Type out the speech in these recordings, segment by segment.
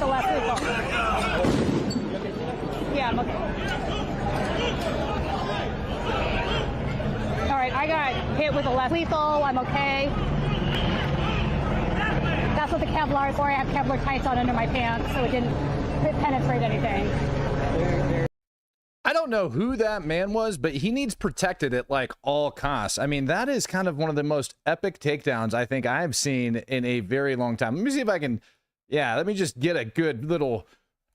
the less lethal. Yeah, I'm okay. All right, I got hit with a less lethal. I'm okay. That's what the Kevlar is for. I have Kevlar tights on under my pants, so it didn't penetrate anything. I don't know who that man was, but he needs protected at like all costs. I mean, that is kind of one of the most epic takedowns I think I've seen in a very long time. Let me see if I can, yeah, let me just get a good little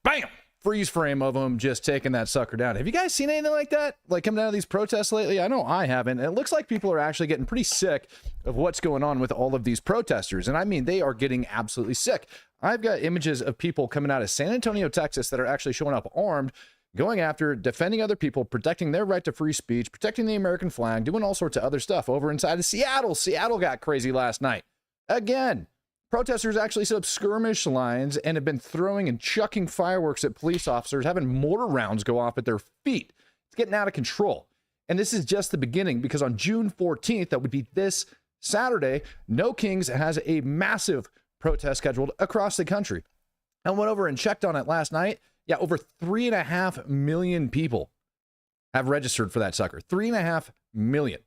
bam freeze frame of him just taking that sucker down. Have you guys seen anything like that? Like coming out of these protests lately? I know I haven't. And it looks like people are actually getting pretty sick of what's going on with all of these protesters. And I mean, they are getting absolutely sick. I've got images of people coming out of San Antonio, Texas that are actually showing up armed, going after, defending other people, protecting their right to free speech, protecting the American flag, doing all sorts of other stuff over inside of Seattle. Seattle got crazy last night. Again, protesters actually set up skirmish lines and have been throwing and chucking fireworks at police officers, having mortar rounds go off at their feet. It's getting out of control. And this is just the beginning, because on June 14th, that would be this Saturday, No Kings has a massive protest scheduled across the country. I went over and checked on it last night. Yeah, over 3.5 million people have registered for that sucker. 3.5 million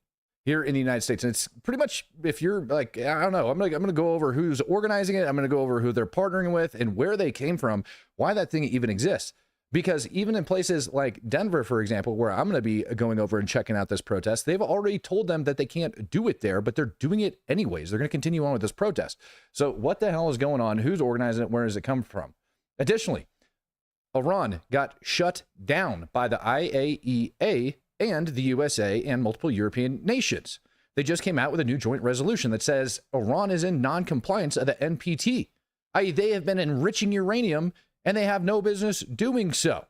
here in the United States. And it's pretty much, if you're like, I don't know, I'm gonna go over who's organizing it. I'm gonna go over who they're partnering with and where they came from, why that thing even exists. Because even in places like Denver, for example, where I'm gonna be going over and checking out this protest, they've already told them that they can't do it there, but they're doing it anyways. They're gonna continue on with this protest. So what the hell is going on? Who's organizing it? Where does it come from? Additionally, Iran got shut down by the IAEA and the USA and multiple European nations. They just came out with a new joint resolution that says Iran is in non-compliance of the NPT, i.e. they have been enriching uranium and they have no business doing so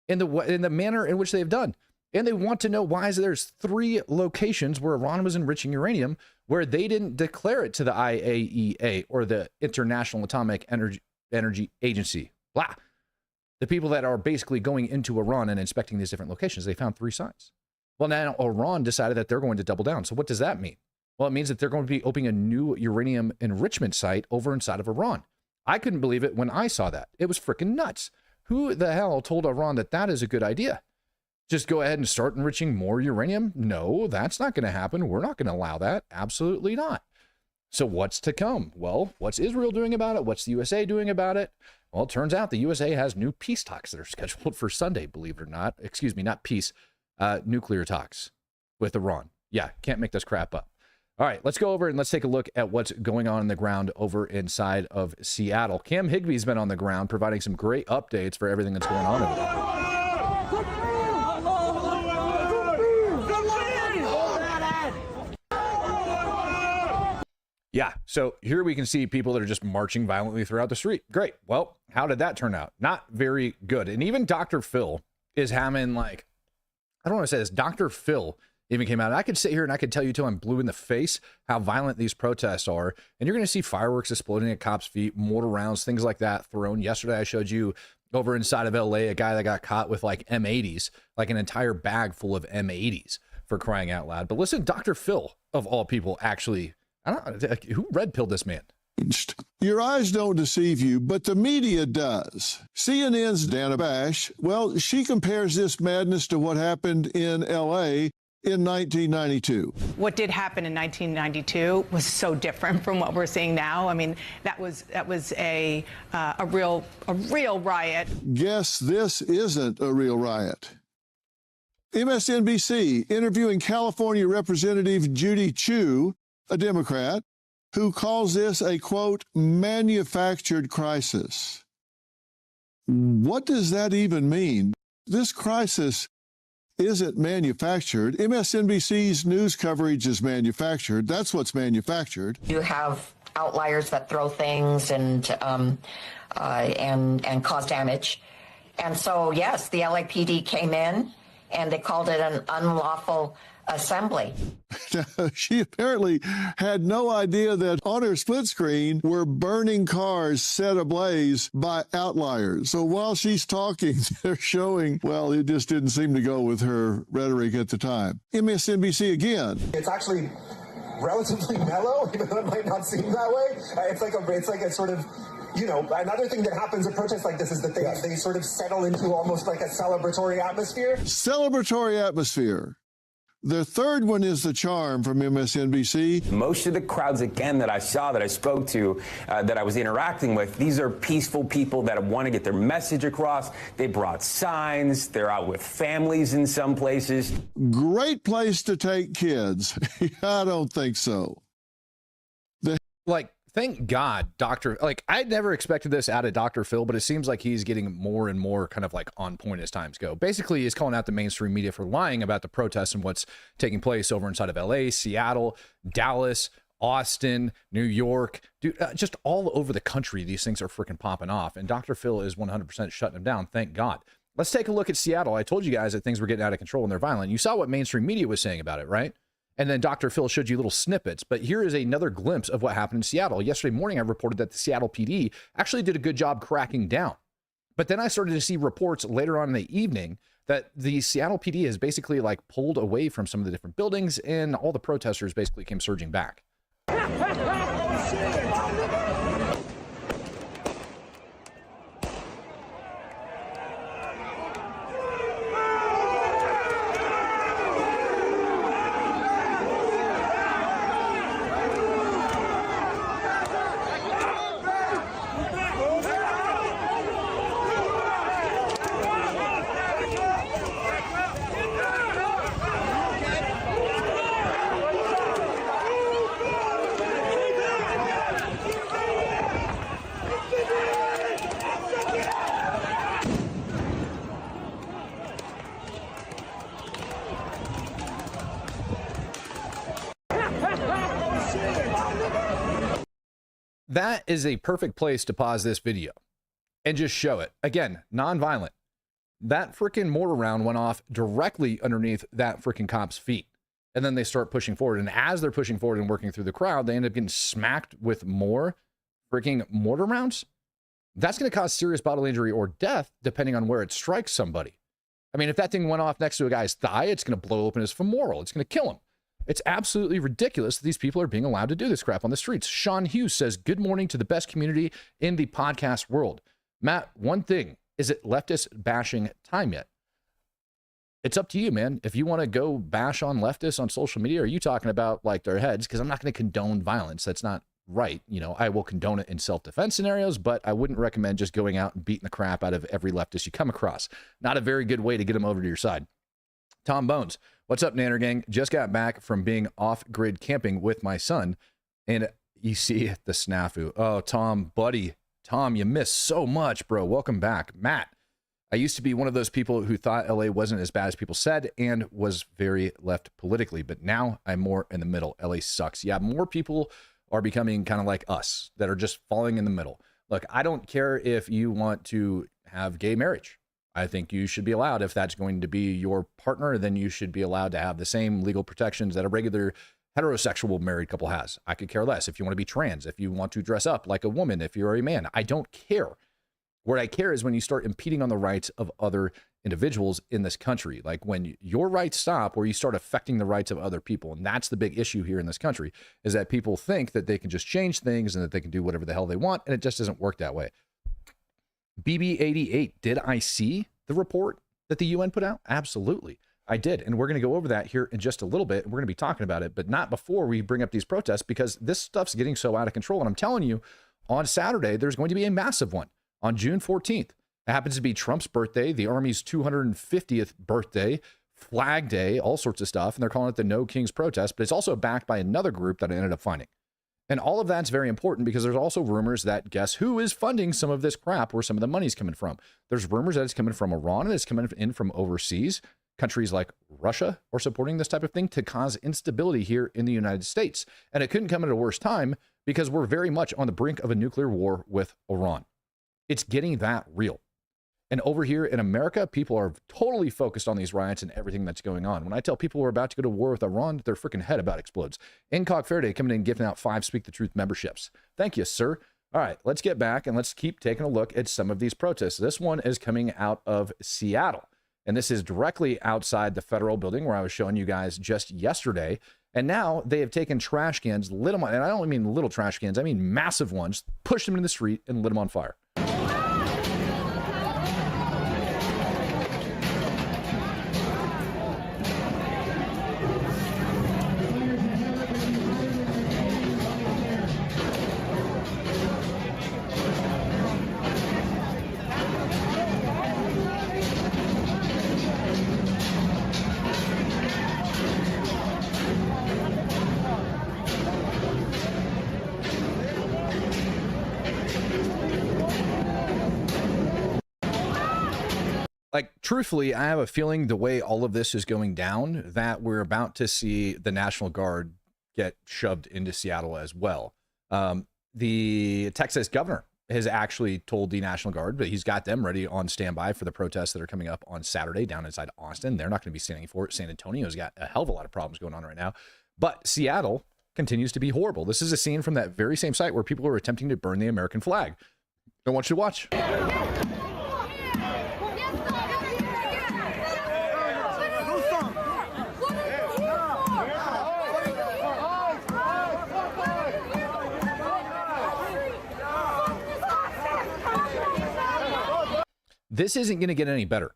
in the manner in which they've done. And they want to know why there's 3 locations where Iran was enriching uranium where they didn't declare it to the IAEA or the International Atomic Energy Agency. Blah. The people that are basically going into Iran and inspecting these different locations, they found 3 signs. Well, now Iran decided that they're going to double down. So what does that mean? Well, it means that they're going to be opening a new uranium enrichment site over inside of Iran. I couldn't believe it when I saw that. It was freaking nuts. Who the hell told Iran that that is a good idea? Just go ahead and start enriching more uranium? No, that's not going to happen. We're not going to allow that. Absolutely not. So what's to come? Well, what's Israel doing about it? What's the USA doing about it? Well, it turns out the USA has new peace talks that are scheduled for Sunday, believe it or not. Excuse me, not peace, nuclear talks with Iran. Yeah, can't make this crap up. All right, let's go over and let's take a look at what's going on the ground over inside of Seattle. Cam Higby's been on the ground providing some great updates for everything that's going on over there. Yeah, so here we can see people that are just marching violently throughout the street. Great. Well, how did that turn out? Not very good. And even Dr. Phil is having, like, I don't want to say this, Dr. Phil even came out. I could sit here and I could tell you till I'm blue in the face how violent these protests are. And you're going to see fireworks exploding at cops' feet, mortar rounds, things like that thrown. Yesterday, I showed you over inside of LA, a guy that got caught with like M80s, like an entire bag full of M80s, for crying out loud. But listen, Dr. Phil, of all people, actually, I don't know, who red-pilled this man? Your eyes don't deceive you, but the media does. CNN's Dana Bash, well, she compares this madness to what happened in L.A. in 1992. What did happen in 1992 was so different from what we're seeing now. I mean, that was a real riot. Guess this isn't a real riot. MSNBC interviewing California Representative Judy Chu, a Democrat, who calls this a, quote, manufactured crisis. What does that even mean? This crisis isn't manufactured. MSNBC's news coverage is manufactured. That's what's manufactured. You have outliers that throw things and cause damage. And so, yes, the LAPD came in and they called it an unlawful assembly. She apparently had no idea that on her split screen were burning cars set ablaze by outliers. So while she's talking, they're showing, well, it just didn't seem to go with her rhetoric at the time. MSNBC again. It's actually relatively mellow, even though it might not seem that way. It's like a sort of, you know, another thing that happens at protests like this is that they sort of settle into almost like a celebratory atmosphere. Celebratory atmosphere. The third one is the charm from MSNBC. Most of the crowds, again, that I saw, that I spoke to, that I was interacting with, these are peaceful people that want to get their message across. They brought signs. They're out with families in some places. Great place to take kids. I don't think so. Like, thank God, I never expected this out of Dr. Phil, but it seems like he's getting more and more kind of like on point as times go. Basically, he's calling out the mainstream media for lying about the protests and what's taking place over inside of LA, Seattle, Dallas, Austin, New York, dude, just all over the country. These things are freaking popping off. And Dr. Phil is 100% shutting them down. Thank God. Let's take a look at Seattle. I told you guys that things were getting out of control and they're violent. You saw what mainstream media was saying about it, right? And then Dr. Phil showed you little snippets, but here is another glimpse of what happened in Seattle. Yesterday morning, I reported that the Seattle PD actually did a good job cracking down. But then I started to see reports later on in the evening that the Seattle PD has basically like pulled away from some of the different buildings and all the protesters basically came surging back. That is a perfect place to pause this video and just show it. Again, non-violent. That freaking mortar round went off directly underneath that freaking cop's feet. And then they start pushing forward. And as they're pushing forward and working through the crowd, they end up getting smacked with more freaking mortar rounds. That's going to cause serious bodily injury or death, depending on where it strikes somebody. I mean, if that thing went off next to a guy's thigh, it's going to blow open his femoral. It's going to kill him. It's absolutely ridiculous that these people are being allowed to do this crap on the streets. Sean Hughes says, good morning to the best community in the podcast world. Matt, one thing, is it leftist bashing time yet? It's up to you, man. If you want to go bash on leftists on social media, are you talking about like their heads? Because I'm not going to condone violence. That's not right. You know, I will condone it in self-defense scenarios, but I wouldn't recommend just going out and beating the crap out of every leftist you come across. Not a very good way to get them over to your side. Tom Bones, what's up, Nanner Gang? Just got back from being off-grid camping with my son, and you see the snafu. Oh, Tom, buddy. Tom, you missed so much, bro. Welcome back. Matt, I used to be one of those people who thought LA wasn't as bad as people said and was very left politically, but now I'm more in the middle. LA sucks. Yeah, more people are becoming kind of like us that are just falling in the middle. Look, I don't care if you want to have gay marriage. I think you should be allowed. If that's going to be your partner, then you should be allowed to have the same legal protections that a regular heterosexual married couple has. I could care less. If you want to be trans, if you want to dress up like a woman, if you're a man, I don't care. What I care is when you start impeding on the rights of other individuals in this country. Like when your rights stop, where you start affecting the rights of other people. And that's the big issue here in this country, is that people think that they can just change things and that they can do whatever the hell they want. And it just doesn't work that way. BB88, did I see the report that the UN put out? Absolutely, I did. And we're going to go over that here in just a little bit. We're going to be talking about it, but not before we bring up these protests, because this stuff's getting so out of control. And I'm telling you, on Saturday, there's going to be a massive one on June 14th. It happens to be Trump's birthday, the Army's 250th birthday, Flag Day, all sorts of stuff. And they're calling it the No Kings protest, but it's also backed by another group that I ended up finding. And all of that's very important because there's also rumors that guess who is funding some of this crap, where some of the money's coming from. There's rumors that it's coming from Iran and it's coming in from overseas. Countries like Russia are supporting this type of thing to cause instability here in the United States. And it couldn't come at a worse time because we're very much on the brink of a nuclear war with Iran. It's getting that real. And over here in America, people are totally focused on these riots and everything that's going on. When I tell people we're about to go to war with Iran, their freaking head about explodes. Incock Faraday coming in and giving out 5 Speak the Truth memberships. Thank you, sir. All right, let's get back and let's keep taking a look at some of these protests. This one is coming out of Seattle. And this is directly outside the federal building where I was showing you guys just yesterday. And now they have taken trash cans, lit them on, and I don't mean little trash cans, I mean massive ones, pushed them into the street and lit them on fire. Like, truthfully, I have a feeling the way all of this is going down that we're about to see the National Guard get shoved into Seattle as well. The Texas governor has actually told the National Guard that he's got them ready on standby for the protests that are coming up on Saturday down inside Austin. They're not going to be standing for it. San Antonio's got a hell of a lot of problems going on right now. But Seattle continues to be horrible. This is a scene from that very same site where people are attempting to burn the American flag. I want you to watch. This isn't going to get any better.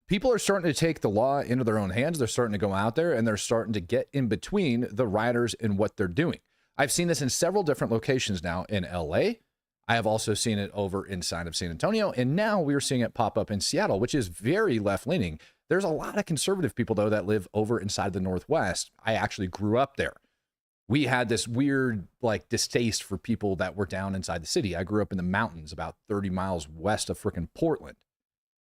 People are starting to take the law into their own hands. They're starting to go out there and they're starting to get in between the rioters and what they're doing. I've seen this in several different locations now in LA. I have also seen it over inside of San Antonio. And now we're seeing it pop up in Seattle, which is very left leaning. There's a lot of conservative people, though, that live over inside the Northwest. I actually grew up there. We had this weird, like, distaste for people that were down inside the city. I grew up in the mountains about 30 miles west of frickin' Portland.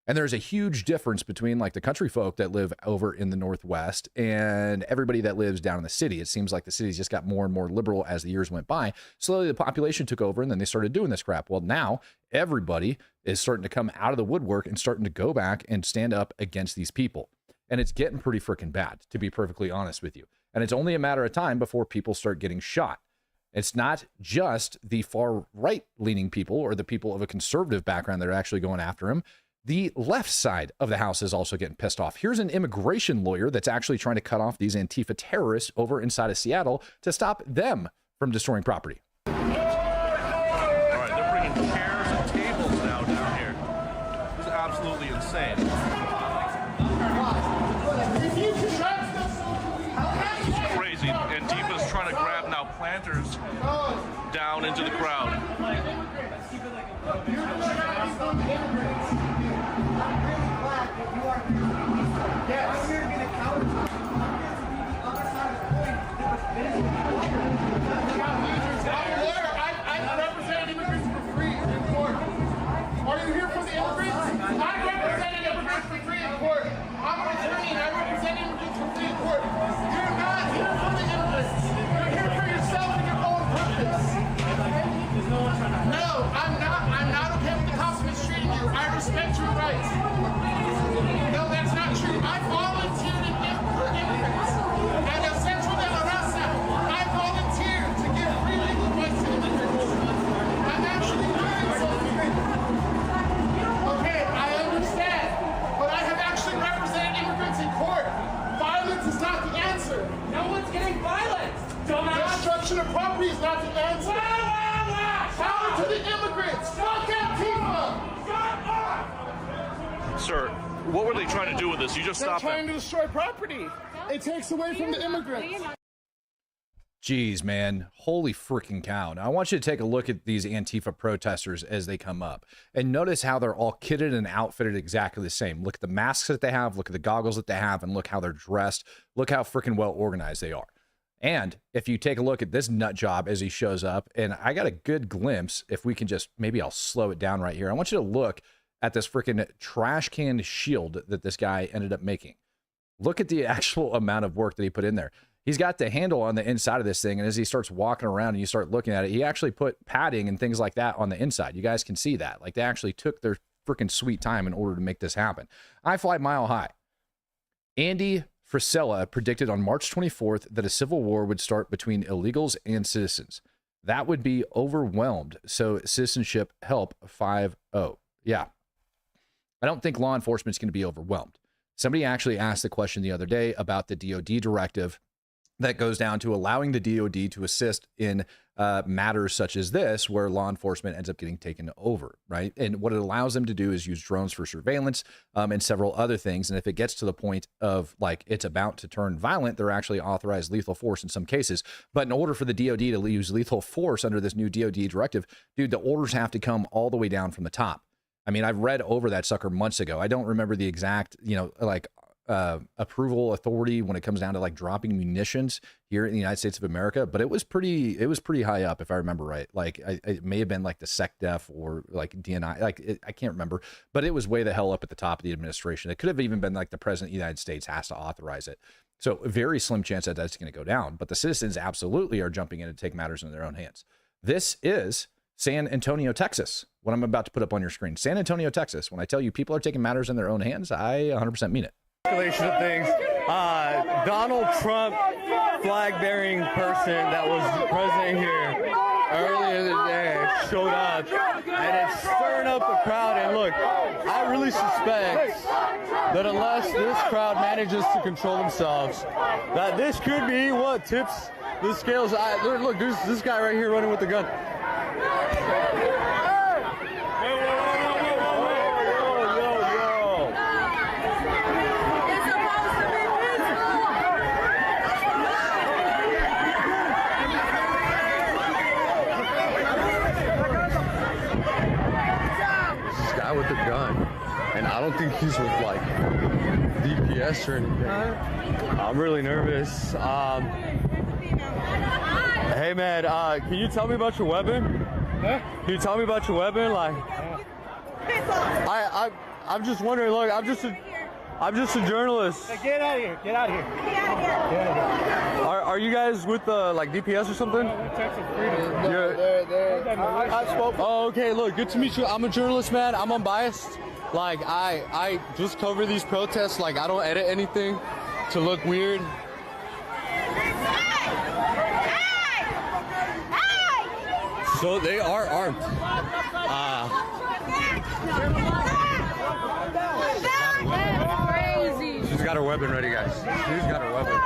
And there's a huge difference between like the country folk that live over in the Northwest and everybody that lives down in the city. It seems like the cities just got more and more liberal as the years went by. Slowly the population took over and then they started doing this crap. Well, now everybody is starting to come out of the woodwork and starting to go back and stand up against these people. And it's getting pretty freaking bad, to be perfectly honest with you. And it's only a matter of time before people start getting shot. It's not just the far right leaning people or the people of a conservative background that are actually going after him. The left side of the house is also getting pissed off. Here's an immigration lawyer that's actually trying to cut off these Antifa terrorists over inside of Seattle to stop them from destroying property. All right, they're bringing chairs and tables now down here. It's absolutely insane. It's crazy. Antifa's trying to grab now planters down into the crowd. Yes. I'm here to be the counter. I represent immigrants for free in court. Are you here for the immigrants? I represent immigrants for free in court. I'm an attorney and I represent immigrants for free in court. You're not here for the immigrants. You're here for yourself and your own purpose. No, I'm not. I'm not okay with the cops mistreating you. I respect your rights. No, that's not true. I volunteered for immigrants. And El Centro de la Raza, I volunteered to give free legal rights to immigrants. I'm actually doing something. Okay, I understand. But I have actually represented immigrants in court. Violence is not the answer. No one's getting violent. Destruction of property is not the answer. Power to the immigrants. Fuck Antifa. Shut up. Sir, what were they trying to do with this? You just stopped They're trying them. to destroy property. It takes away from the immigrants. Jeez, man. Holy freaking cow. Now, I want you to take a look at these Antifa protesters as they come up. And notice how they're all kitted and outfitted exactly the same. Look at the masks that they have. Look at the goggles that they have. And look how they're dressed. Look how freaking well organized they are. And if you take a look at this nut job as he shows up, and I got a good glimpse, if we can just, maybe I'll slow it down right here. I want you to look at this freaking trash can shield that this guy ended up making. Look at the actual amount of work that he put in there. He's got the handle on the inside of this thing, and as he starts walking around and you start looking at it, he actually put padding and things like that on the inside. You guys can see that. Like, they actually took their freaking sweet time in order to make this happen. I fly mile high. Andy Frisella predicted on March 24th that a civil war would start between illegals and citizens. That would be overwhelmed. So citizenship help 5-0. Yeah. I don't think law enforcement is going to be overwhelmed. Somebody actually asked the question the other day about the DOD directive that goes down to allowing the DOD to assist in matters such as this, where law enforcement ends up getting taken over, right? And what it allows them to do is use drones for surveillance and several other things. And if it gets to the point of like it's about to turn violent, they're actually authorized lethal force in some cases. But in order for the DOD to use lethal force under this new DOD directive, dude, the orders have to come all the way down from the top. I mean, I've read over that sucker months ago. I don't remember the exact, like approval authority when it comes down to like dropping munitions here in the United States of America, but it was pretty high up if I remember right. Like it may have been like the SecDef or like DNI, I can't remember, but it was way the hell up at the top of the administration. It could have even been like the president of the United States has to authorize it. So a very slim chance that that's going to go down, but the citizens absolutely are jumping in to take matters in their own hands. This is San Antonio, Texas. What I'm about to put up on your screen, San Antonio, Texas. When I tell you people are taking matters in their own hands, I 100% mean it. Of things. Donald Trump flag-bearing person that was president here earlier today showed up, and it's stirring up the crowd. And look, I really suspect that unless this crowd manages to control themselves, that this could be what tips the scales. Look, there's this guy right here running with the gun. With a gun, and I don't think he's with like DPS or anything. I'm really nervous. Hey man, can you tell me about your weapon? Huh? Can you tell me about your weapon? Like, I'm just wondering. Look, I'm just a journalist. Hey, get out of here! Get out of here! Get out of here! Get out of here! Are you guys with like DPS or something? I spoke. Oh, okay. Look, good to meet you. I'm a journalist, man. I'm unbiased. Like I just cover these protests. Like I don't edit anything to look weird. So they are armed. She's got her weapon ready, guys. She's got her weapon.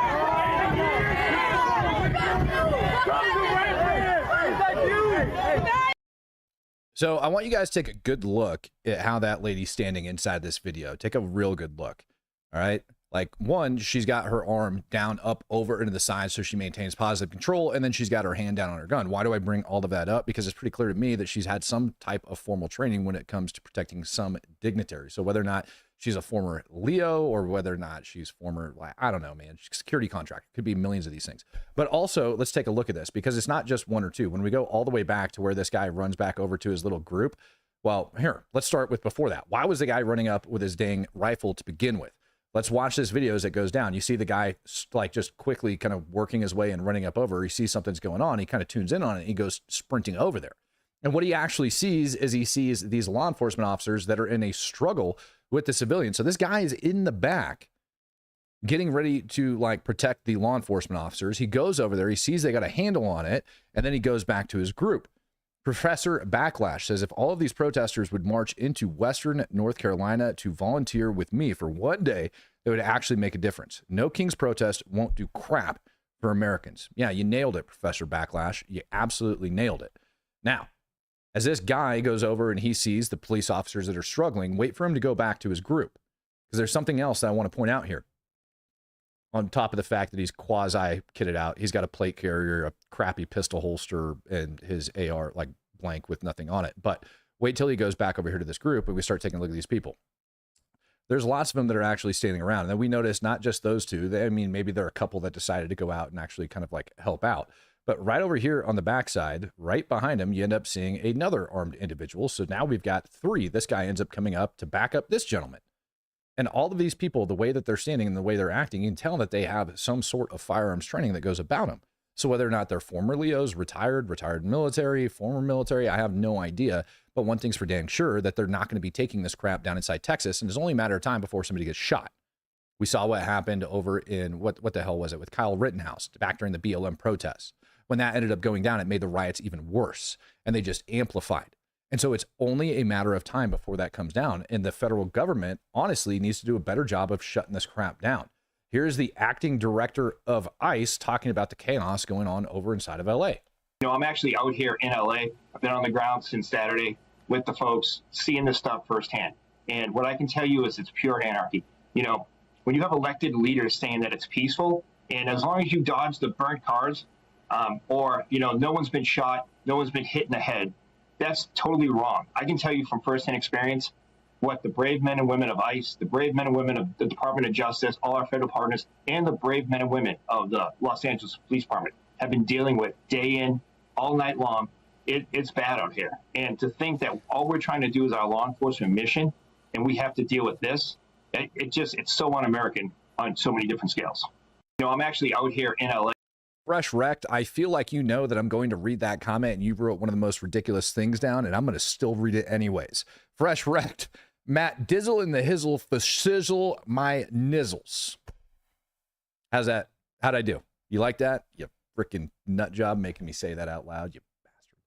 So I want you guys to take a good look at how that lady's standing inside this video. Take a real good look. All right. Like, one, she's got her arm down, up, over, into the side, so she maintains positive control, and then she's got her hand down on her gun. Why do I bring all of that up? Because it's pretty clear to me that she's had some type of formal training when it comes to protecting some dignitaries. So whether or not she's a former Leo or whether or not she's former, like, I don't know, man, security contract. Could be millions of these things. But also, let's take a look at this, because it's not just one or two. When we go all the way back to where this guy runs back over to his little group, well, here, let's start with before that. Why was the guy running up with his dang rifle to begin with? Let's watch this video as it goes down. You see the guy like just quickly kind of working his way and running up over. He sees something's going on. He kind of tunes in on it. And he goes sprinting over there. And what he actually sees is he sees these law enforcement officers that are in a struggle with the civilians. So this guy is in the back getting ready to like protect the law enforcement officers. He goes over there. He sees they got a handle on it. And then he goes back to his group. Professor Backlash says, if all of these protesters would march into Western North Carolina to volunteer with me for one day, it would actually make a difference. No King's protest won't do crap for Americans. Yeah, you nailed it, Professor Backlash. You absolutely nailed it. Now, as this guy goes over and he sees the police officers that are struggling, wait for him to go back to his group. Because there's something else that I want to point out here. On top of the fact that he's quasi-kitted out, he's got a plate carrier, a crappy pistol holster, and his AR like blank with nothing on it. But wait till he goes back over here to this group and we start taking a look at these people. There's lots of them that are actually standing around. And then we notice not just those two. I mean, maybe there are a couple that decided to go out and actually kind of like help out. But right over here on the backside, right behind him, you end up seeing another armed individual. So now we've got three. This guy ends up coming up to back up this gentleman. And all of these people, the way that they're standing and the way they're acting, you can tell that they have some sort of firearms training that goes about them. So whether or not they're former Leos, retired military, former military, I have no idea. But one thing's for dang sure, that they're not going to be taking this crap down inside Texas. And it's only a matter of time before somebody gets shot. We saw what happened over in, what the hell was it, with Kyle Rittenhouse back during the BLM protests. When that ended up going down, it made the riots even worse. And they just amplified. And so it's only a matter of time before that comes down. And the federal government, honestly, needs to do a better job of shutting this crap down. Here's the acting director of ICE talking about the chaos going on over inside of LA. I'm actually out here in LA. I've been on the ground since Saturday with the folks, seeing this stuff firsthand. And what I can tell you is it's pure anarchy. When you have elected leaders saying that it's peaceful, and as long as you dodge the burnt cars, or, no one's been shot, no one's been hit in the head, that's totally wrong. I can tell you from firsthand experience what the brave men and women of ICE, the brave men and women of the Department of Justice, all our federal partners, and the brave men and women of the Los Angeles Police Department have been dealing with day in, all night long. It's bad out here. And to think that all we're trying to do is our law enforcement mission, and we have to deal with this, it's so un-American on so many different scales. I'm actually out here in LA. Fresh Wrecked, I feel like you know that I'm going to read that comment and you wrote one of the most ridiculous things down, and I'm going to still read it anyways. Fresh Wrecked, Matt Dizzle in the hizzle for sizzle my nizzles. How's that? How'd I do? You like that? You freaking nut job making me say that out loud, you bastard.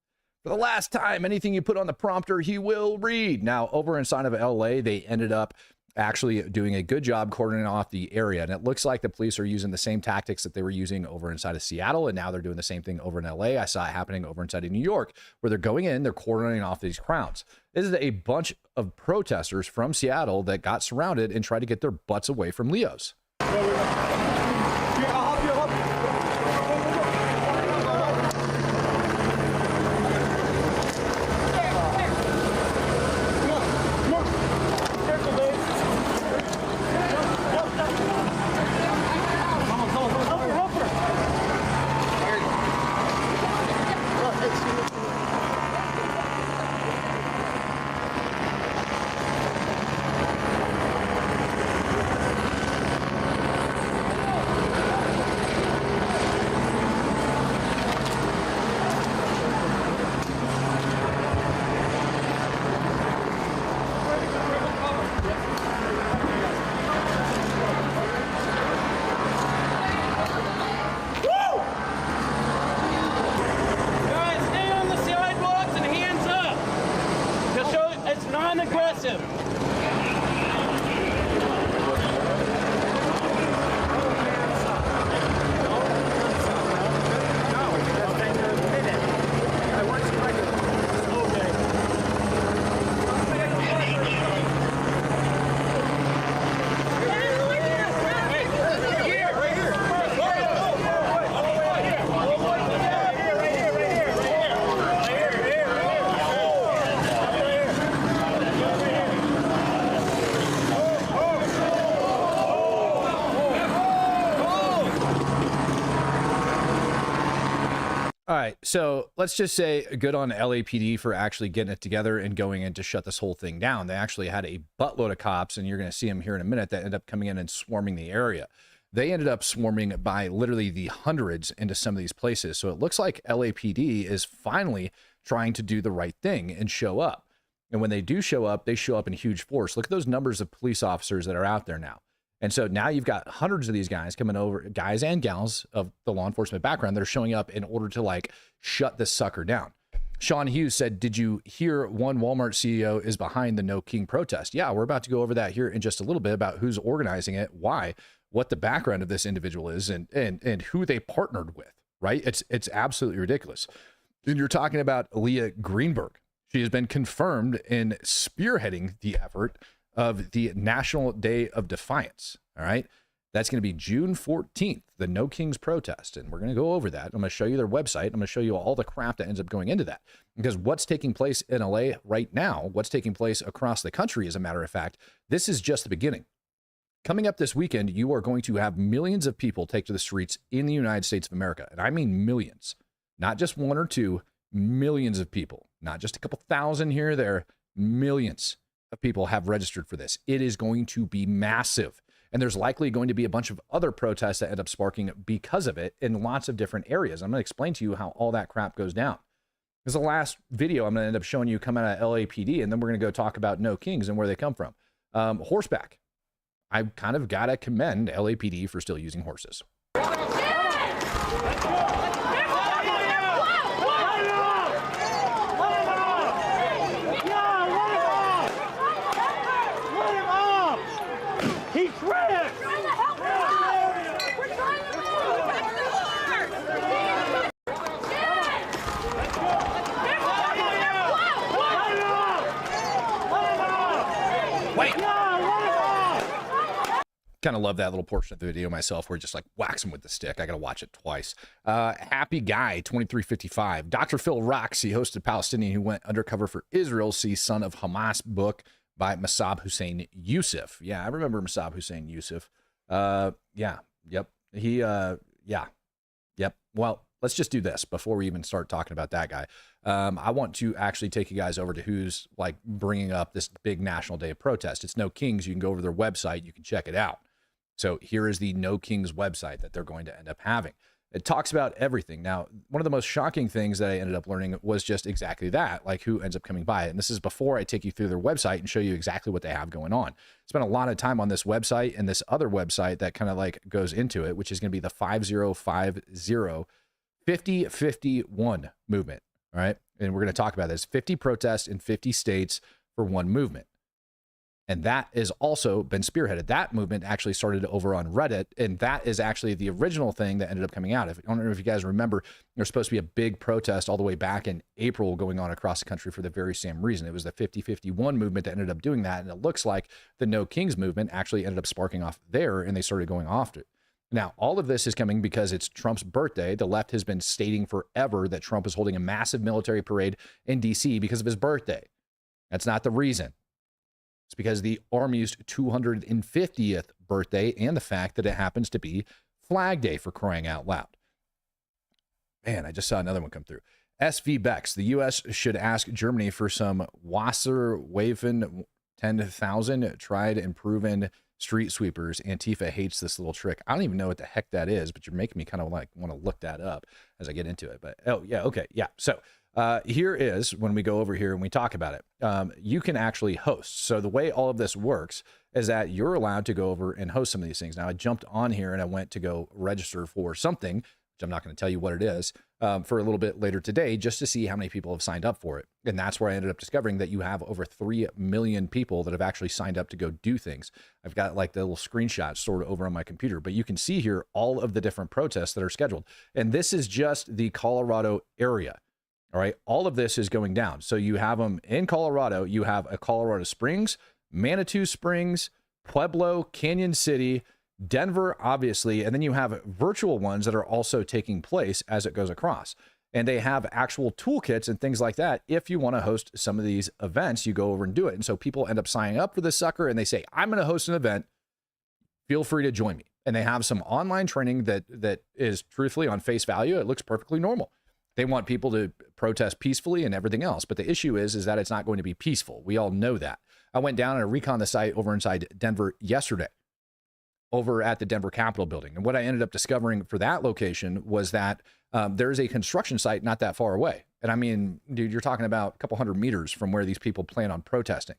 For the last time, anything you put on the prompter, he will read. Now, over inside of LA, they ended up actually doing a good job cordoning off the area. And it looks like the police are using the same tactics that they were using over inside of Seattle. And now they're doing the same thing over in LA. I saw it happening over inside of New York, where they're going in, they're cordoning off these crowds. This is a bunch of protesters from Seattle that got surrounded and tried to get their butts away from Leo's. All right, so let's just say good on LAPD for actually getting it together and going in to shut this whole thing down. They actually had a buttload of cops, and you're going to see them here in a minute, that ended up coming in and swarming the area. They ended up swarming by literally the hundreds into some of these places. So it looks like LAPD is finally trying to do the right thing and show up. And when they do show up, they show up in huge force. Look at those numbers of police officers that are out there now. And so now you've got hundreds of these guys coming over, guys and gals of the law enforcement background that are showing up in order to like shut this sucker down. Sean Hughes said, did you hear one Walmart CEO is behind the No King protest? Yeah, we're about to go over that here in just a little bit about who's organizing it, why, what the background of this individual is, and who they partnered with, right? It's absolutely ridiculous. And you're talking about Leah Greenberg. She has been confirmed in spearheading the effort of the National Day of Defiance. All right. That's going to be June 14th, the No Kings protest. And we're going to go over that. I'm going to show you their website. I'm going to show you all the crap that ends up going into that. Because what's taking place in LA right now, what's taking place across the country, as a matter of fact, this is just the beginning. Coming up this weekend, you are going to have millions of people take to the streets in the United States of America. And I mean millions, not just one or two, millions of people, not just a couple thousand here or there, millions of people have registered for this. It is going to be massive. And there's likely going to be a bunch of other protests that end up sparking because of it in lots of different areas. I'm going to explain to you how all that crap goes down. This is the last video I'm going to end up showing you come out of LAPD, and then we're going to go talk about No Kings and where they come from. Horseback. I kind of got to commend LAPD for still using horses. Wait. Kind of love that little portion of the video myself where he just like whacks him with the stick. I got to watch it twice. Happy Guy 2355. Dr. Phil Roxy hosted Palestinian who went undercover for Israel. See Son of Hamas book by Masab Hussein Yusuf. Yeah, I remember Masab Hussein Yusuf. Yeah. Yep. He, yeah. Yep. Well, let's just do this before we even start talking about that guy. I want to actually take you guys over to who's like bringing up this big national day of protest. It's No Kings. You can go over to their website. You can check it out. So here is the No Kings website that they're going to end up having. It talks about everything. Now, one of the most shocking things that I ended up learning was just exactly that, like who ends up coming by it. And this is before I take you through their website and show you exactly what they have going on. Spent a lot of time on this website and this other website that kind of like goes into it, which is going to be the 5051 movement. All right. And we're going to talk about this 50 protests in 50 states for one movement. And that has also been spearheaded. That movement actually started over on Reddit, and that is actually the original thing that ended up coming out. I don't know if you guys remember, there's supposed to be a big protest all the way back in April going on across the country for the very same reason. It was the 5051 movement that ended up doing that, and it looks like the No Kings movement actually ended up sparking off there, and they started going off it. Now, all of this is coming because it's Trump's birthday. The left has been stating forever that Trump is holding a massive military parade in D.C. because of his birthday. That's not the reason. It's because the Army's 250th birthday and the fact that it happens to be Flag Day, for crying out loud. Man, I just saw another one come through. SV Bex, the U.S. should ask Germany for some Wasserwaffen 10,000 tried and proven street sweepers. Antifa hates this little trick. I don't even know what the heck that is, but you're making me kind of like want to look that up as I get into it. But oh, yeah, okay, yeah. So here is when we go over here and we talk about it. You can actually host. So the way all of this works is that you're allowed to go over and host some of these things. Now, I jumped on here and I went to go register for something, which I'm not going to tell you what it is, for a little bit later today, just to see how many people have signed up for it. And that's where I ended up discovering that you have over 3 million people that have actually signed up to go do things. I've got like the little screenshots stored over on my computer, but you can see here all of the different protests that are scheduled. And this is just the Colorado area. All right. All of this is going down. So you have them in Colorado. You have a Colorado Springs, Manitou Springs, Pueblo, Canyon City, Denver, obviously. And then you have virtual ones that are also taking place as it goes across. And they have actual toolkits and things like that. If you want to host some of these events, you go over and do it. And so people end up signing up for this sucker and they say, I'm going to host an event. Feel free to join me. And they have some online training that is truthfully on face value. It looks perfectly normal. They want people to protest peacefully and everything else. But the issue is that it's not going to be peaceful. We all know that. I went down and recon the site over inside Denver yesterday, over at the Denver Capitol building. And what I ended up discovering for that location was that there's a construction site not that far away. And I mean, dude, you're talking about a couple hundred meters from where these people plan on protesting.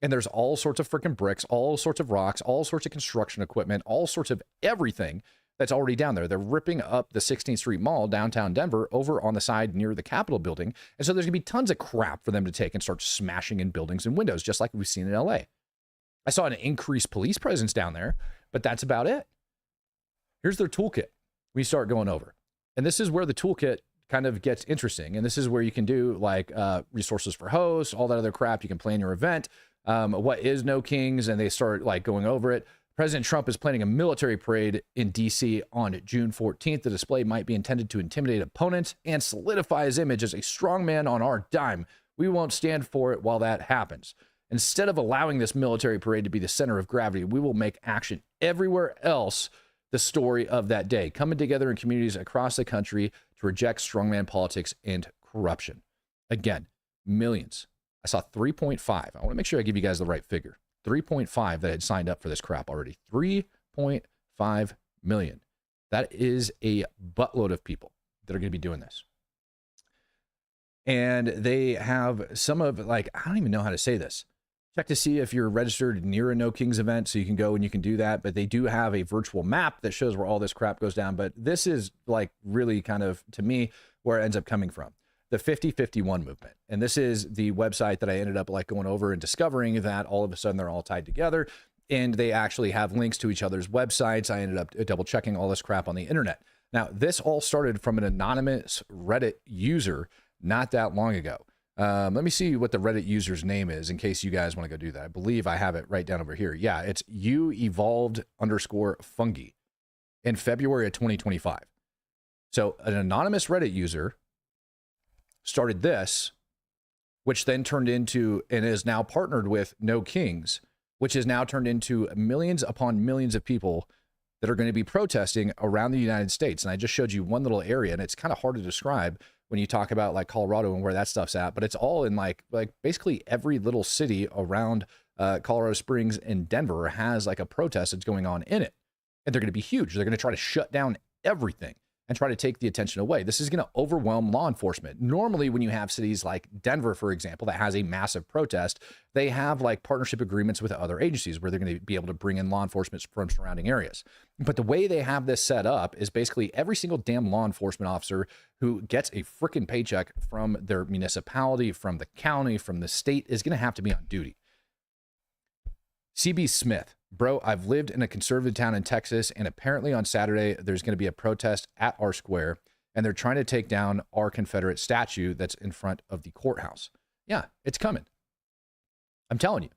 And there's all sorts of freaking bricks, all sorts of rocks, all sorts of construction equipment, all sorts of everything that's already down there. They're ripping up the 16th Street Mall, downtown Denver, over on the side near the Capitol building. And so there's going to be tons of crap for them to take and start smashing in buildings and windows, just like we've seen in LA. I saw an increased police presence down there, but that's about it. Here's their toolkit. We start going over. And this is where the toolkit kind of gets interesting. And this is where you can do like resources for hosts, all that other crap. You can plan your event. What is No Kings? And they start like going over it. President Trump is planning a military parade in D.C. on June 14th. The display might be intended to intimidate opponents and solidify his image as a strong man on our dime. We won't stand for it while that happens. Instead of allowing this military parade to be the center of gravity, we will make action everywhere else the story of that day, coming together in communities across the country to reject strongman politics and corruption. Again, millions. I saw 3.5. I want to make sure I give you guys the right figure. 3.5 that had signed up for this crap already. 3.5 million. That is a buttload of people that are going to be doing this. And they have some of, like, I don't even know how to say this. Check to see if you're registered near a No Kings event so you can go and you can do that. But they do have a virtual map that shows where all this crap goes down. But this is like really kind of, to me, where it ends up coming from. The 5051 movement. And this is the website that I ended up like going over and discovering that all of a sudden they're all tied together and they actually have links to each other's websites. I ended up double checking all this crap on the internet. Now, this all started from an anonymous Reddit user not that long ago. Let me see what the Reddit user's name is in case you guys want to go do that. I believe I have it right down over here. Yeah, it's uevolved_fungi in February of 2025. So an anonymous Reddit user started this, which then turned into and is now partnered with No Kings, which is now turned into millions upon millions of people that are going to be protesting around the United States. And I just showed you one little area, and it's kind of hard to describe when you talk about like Colorado and where that stuff's at, but it's all in like basically every little city around Colorado Springs and Denver has like a protest that's going on in it. And they're going to be huge. They're going to try to shut down everything and try to take the attention away. This is going to overwhelm law enforcement. Normally, when you have cities like Denver, for example, that has a massive protest, they have like partnership agreements with other agencies where they're going to be able to bring in law enforcement from surrounding areas. But the way they have this set up is basically every single damn law enforcement officer who gets a freaking paycheck from their municipality, from the county, from the state is going to have to be on duty. CB Smith, bro, I've lived in a conservative town in Texas, and apparently on Saturday, there's going to be a protest at our square, and they're trying to take down our Confederate statue that's in front of the courthouse. Yeah, it's coming. I'm telling you,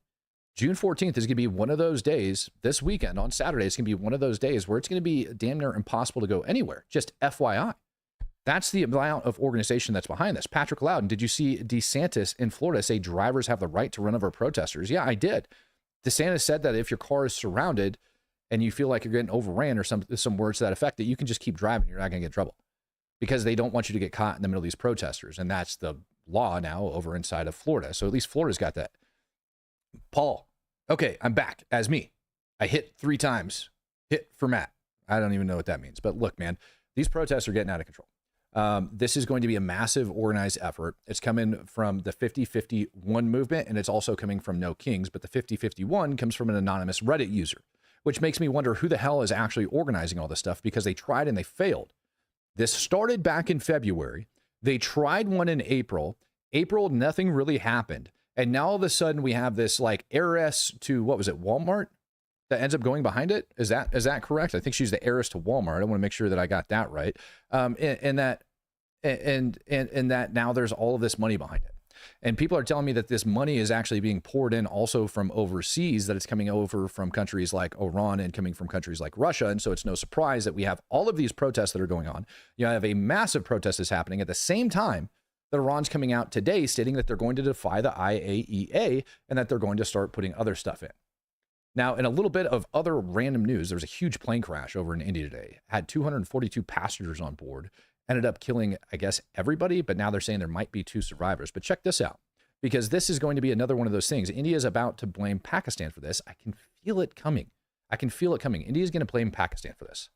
June 14th is going to be one of those days, this weekend on Saturday, it's going to be one of those days where it's going to be damn near impossible to go anywhere. Just FYI. That's the amount of organization that's behind this. Patrick Loudon, did you see DeSantis in Florida say drivers have the right to run over protesters? Yeah, I did. DeSantis said that if your car is surrounded and you feel like you're getting overran or some words to that effect, that you can just keep driving. You're not going to get in trouble because they don't want you to get caught in the middle of these protesters. And that's the law now over inside of Florida. So at least Florida's got that. Paul. Okay, I'm back as me. I hit 3 times. Hit for Matt. I don't even know what that means. But look, man, these protests are getting out of control. This is going to be a massive organized effort. It's coming from the 5051 movement, and it's also coming from No Kings, but the 5051 comes from an anonymous Reddit user, which makes me wonder who the hell is actually organizing all this stuff, because they tried and they failed. This started back in February. They tried one in April. April, nothing really happened. And now all of a sudden we have this like heiress to, what was it, Walmart? That ends up going behind it. Is that correct? I think she's the heiress to Walmart. I want to make sure that I got that right. And that now there's all of this money behind it. And people are telling me that this money is actually being poured in also from overseas, that it's coming over from countries like Iran and coming from countries like Russia. And so it's no surprise that we have all of these protests that are going on. You have a massive protest that's happening at the same time that Iran's coming out today stating that they're going to defy the IAEA and that they're going to start putting other stuff in. Now, in a little bit of other random news, there was a huge plane crash over in India today. Had 242 passengers on board. Ended up killing, I guess, everybody, but now they're saying there might be 2 survivors. But check this out, because this is going to be another one of those things. India is about to blame Pakistan for this. I can feel it coming. I can feel it coming. India is going to blame Pakistan for this.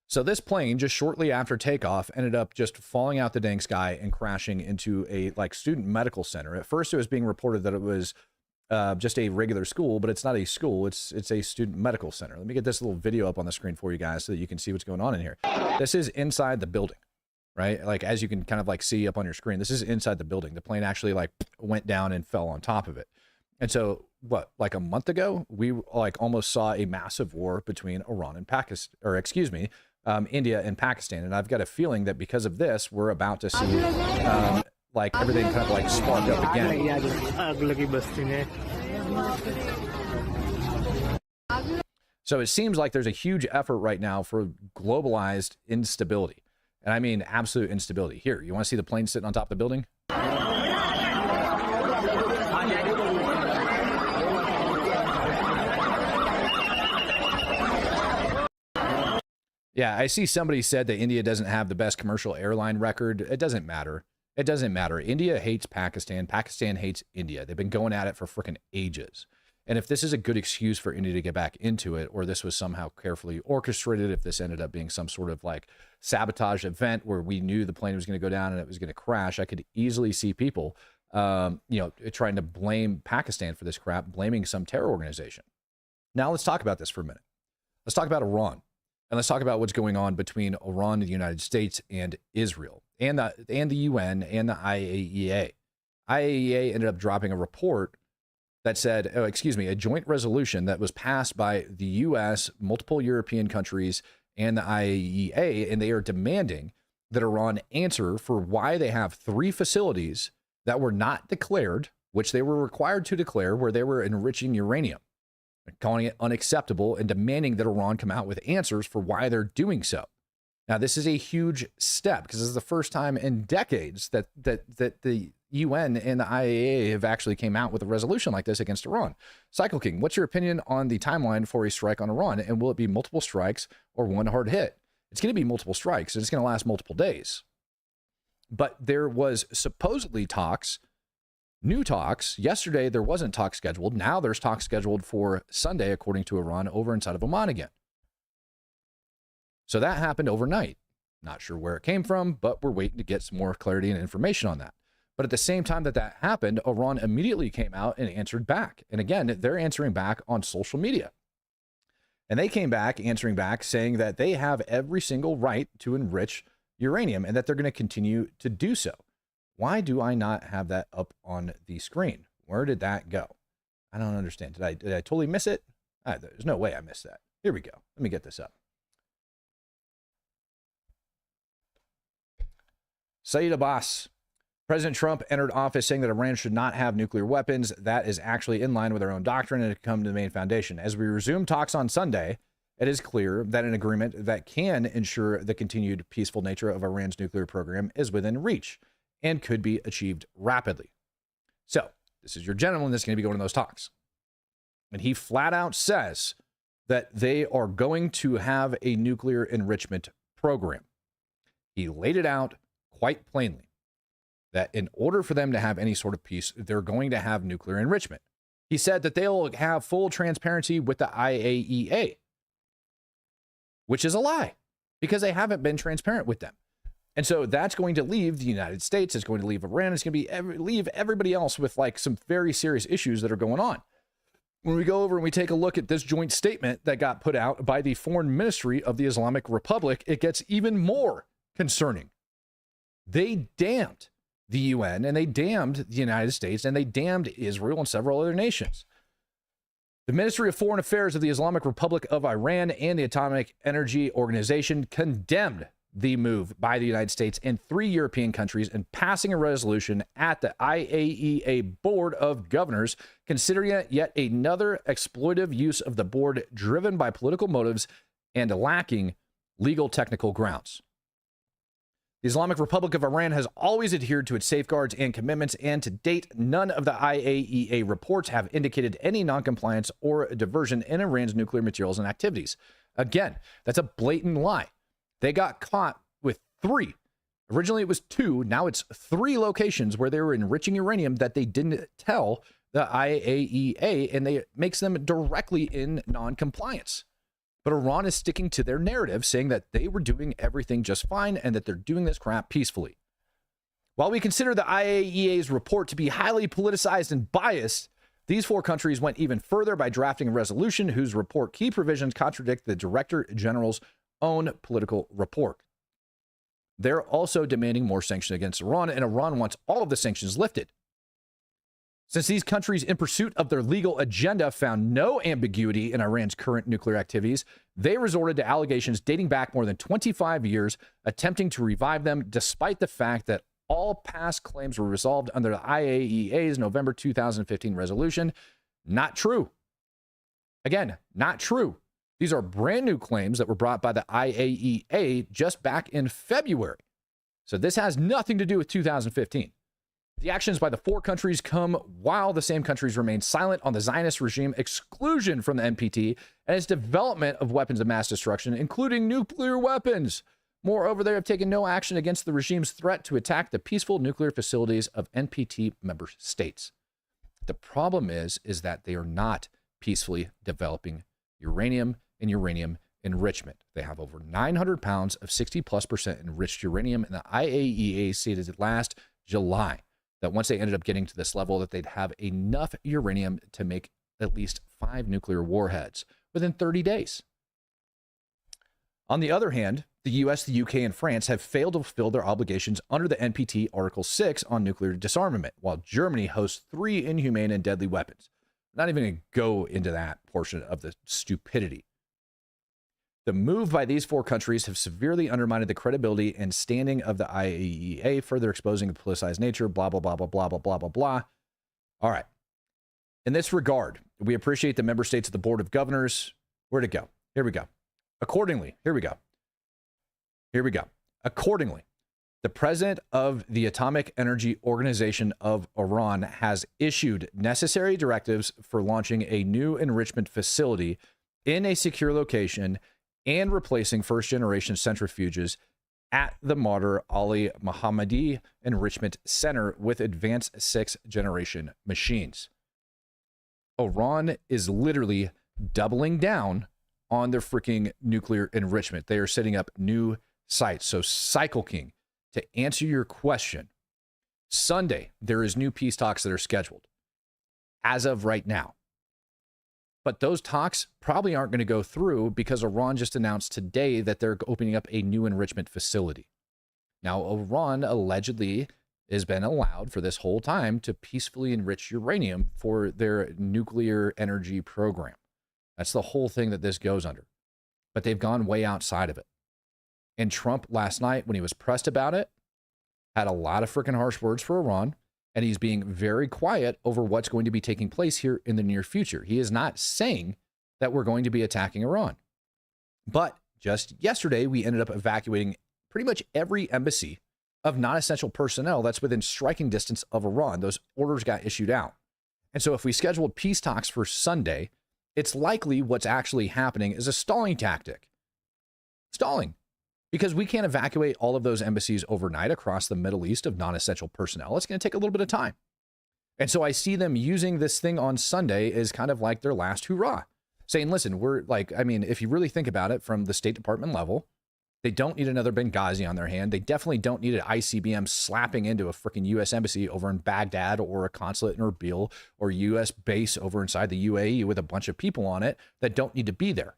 So this plane, just shortly after takeoff, ended up just falling out the dang sky and crashing into a like student medical center. At first, it was being reported that it was just a regular school, but it's not a school. It's a student medical center. Let me get this little video up on the screen for you guys so that you can see what's going on in here. This is inside the building, right? Like, as you can kind of like see up on your screen, this is inside the building. The plane actually like went down and fell on top of it. And so what, like a month ago, we like almost saw a massive war between Iran and Pakistan, or excuse me, India and Pakistan. And I've got a feeling that because of this, we're about to see like everything kind of like spark up again. So it seems like there's a huge effort right now for globalized instability. And I mean absolute instability. Here, you want to see the plane sitting on top of the building? Yeah, I see somebody said that India doesn't have the best commercial airline record. It doesn't matter. It doesn't matter. India hates Pakistan. Pakistan hates India. They've been going at it for freaking ages. And if this is a good excuse for India to get back into it, or this was somehow carefully orchestrated, if this ended up being some sort of like sabotage event where we knew the plane was going to go down and it was going to crash, I could easily see people, trying to blame Pakistan for this crap, blaming some terror organization. Now let's talk about this for a minute. Let's talk about Iran. And let's talk about what's going on between Iran and the United States and Israel. and the UN and the IAEA. IAEA ended up dropping a report that said, a joint resolution that was passed by the US, multiple European countries, and the IAEA, and they are demanding that Iran answer for why they have 3 facilities that were not declared, which they were required to declare, where they were enriching uranium, calling it unacceptable and demanding that Iran come out with answers for why they're doing so. Now, this is a huge step because this is the first time in decades that the UN and the IAEA have actually came out with a resolution like this against Iran. Cycle King, what's your opinion on the timeline for a strike on Iran? And will it be multiple strikes or one hard hit? It's going to be multiple strikes, and it's going to last multiple days. But there was supposedly talks, new talks. Yesterday, there wasn't talks scheduled. Now there's talks scheduled for Sunday, according to Iran, over inside of Oman again. So that happened overnight. Not sure where it came from, but we're waiting to get some more clarity and information on that. But at the same time that happened, Iran immediately came out and answered back. And again, they're answering back on social media. And they came back answering back saying that they have every single right to enrich uranium and that they're going to continue to do so. Why do I not have that up on the screen? Where did that go? I don't understand. Did I totally miss it? There's no way I missed that. Here we go. Let me get this up. Saeed Abbas. President Trump entered office saying that Iran should not have nuclear weapons. That is actually in line with our own doctrine and it come to the main foundation. As we resume talks on Sunday, it is clear that an agreement that can ensure the continued peaceful nature of Iran's nuclear program is within reach and could be achieved rapidly. So this is your gentleman that's going to be going to those talks. And he flat out says that they are going to have a nuclear enrichment program. He laid it out quite plainly that in order for them to have any sort of peace, they're going to have nuclear enrichment. He said that they'll have full transparency with the IAEA, which is a lie because they haven't been transparent with them. And so that's going to leave the United States. It's going to leave Iran. It's going to leave everybody else with like some very serious issues that are going on. When we go over and we take a look at this joint statement that got put out by the Foreign Ministry of the Islamic Republic, it gets even more concerning. They damned the UN and they damned the United States and they damned Israel and several other nations. The Ministry of Foreign Affairs of the Islamic Republic of Iran and the Atomic Energy Organization condemned the move by the United States and 3 European countries in passing a resolution at the IAEA Board of Governors, considering it yet another exploitive use of the board driven by political motives and lacking legal technical grounds. The Islamic Republic of Iran has always adhered to its safeguards and commitments, and to date, none of the IAEA reports have indicated any noncompliance or diversion in Iran's nuclear materials and activities. Again, that's a blatant lie. They got caught with 3. Originally, it was 2. Now it's 3 locations where they were enriching uranium that they didn't tell the IAEA, and it makes them directly in noncompliance. But Iran is sticking to their narrative, saying that they were doing everything just fine and that they're doing this crap peacefully. While we consider the IAEA's report to be highly politicized and biased, these 4 countries went even further by drafting a resolution whose report key provisions contradict the Director General's own political report. They're also demanding more sanctions against Iran, and Iran wants all of the sanctions lifted. Since these countries, in pursuit of their legal agenda, found no ambiguity in Iran's current nuclear activities, they resorted to allegations dating back more than 25 years, attempting to revive them, despite the fact that all past claims were resolved under the IAEA's November 2015 resolution. Not true. Again, not true. These are brand new claims that were brought by the IAEA just back in February. So this has nothing to do with 2015. The actions by the 4 countries come while the same countries remain silent on the Zionist regime exclusion from the NPT and its development of weapons of mass destruction, including nuclear weapons. Moreover, they have taken no action against the regime's threat to attack the peaceful nuclear facilities of NPT member states. The problem is that they are not peacefully developing uranium and uranium enrichment. They have over 900 pounds of 60+% enriched uranium, and the IAEA stated last July that once they ended up getting to this level, that they'd have enough uranium to make at least 5 nuclear warheads within 30 days. On the other hand, The US, the UK, and France have failed to fulfill their obligations under the NPT Article 6 on nuclear disarmament, while Germany hosts 3 inhumane and deadly weapons. Not even going to go into that portion of the stupidity. The move by these 4 countries have severely undermined the credibility and standing of the IAEA, further exposing the politicized nature, blah, blah, blah, blah, blah, blah, blah, blah, blah. All right. In this regard, we appreciate the member states of the Board of Governors. Where'd it go? Here we go. Accordingly, here we go. Accordingly, the president of the Atomic Energy Organization of Iran has issued necessary directives for launching a new enrichment facility in a secure location and replacing first-generation centrifuges at the Martyr Ali Mohammadi Enrichment Center with advanced 6th-generation machines. Iran is literally doubling down on their freaking nuclear enrichment. They are setting up new sites. So, Cycle King, to answer your question, Sunday, there is new peace talks that are scheduled as of right now. But those talks probably aren't going to go through because Iran just announced today that they're opening up a new enrichment facility. Now, Iran allegedly has been allowed for this whole time to peacefully enrich uranium for their nuclear energy program. That's the whole thing that this goes under. But they've gone way outside of it. And Trump last night, when he was pressed about it, had a lot of freaking harsh words for Iran. And he's being very quiet over what's going to be taking place here in the near future. He is not saying that we're going to be attacking Iran. But just yesterday, we ended up evacuating pretty much every embassy of non-essential personnel that's within striking distance of Iran. Those orders got issued out. And so if we scheduled peace talks for Sunday, it's likely what's actually happening is a stalling tactic. Stalling. Because we can't evacuate all of those embassies overnight across the Middle East of non-essential personnel. It's going to take a little bit of time. And so I see them using this thing on Sunday as kind of like their last hurrah, saying, listen, we're like, I mean, if you really think about it from the State Department level, they don't need another Benghazi on their hand. They definitely don't need an ICBM slapping into a freaking U.S. embassy over in Baghdad or a consulate in Erbil or U.S. base over inside the UAE with a bunch of people on it that don't need to be there.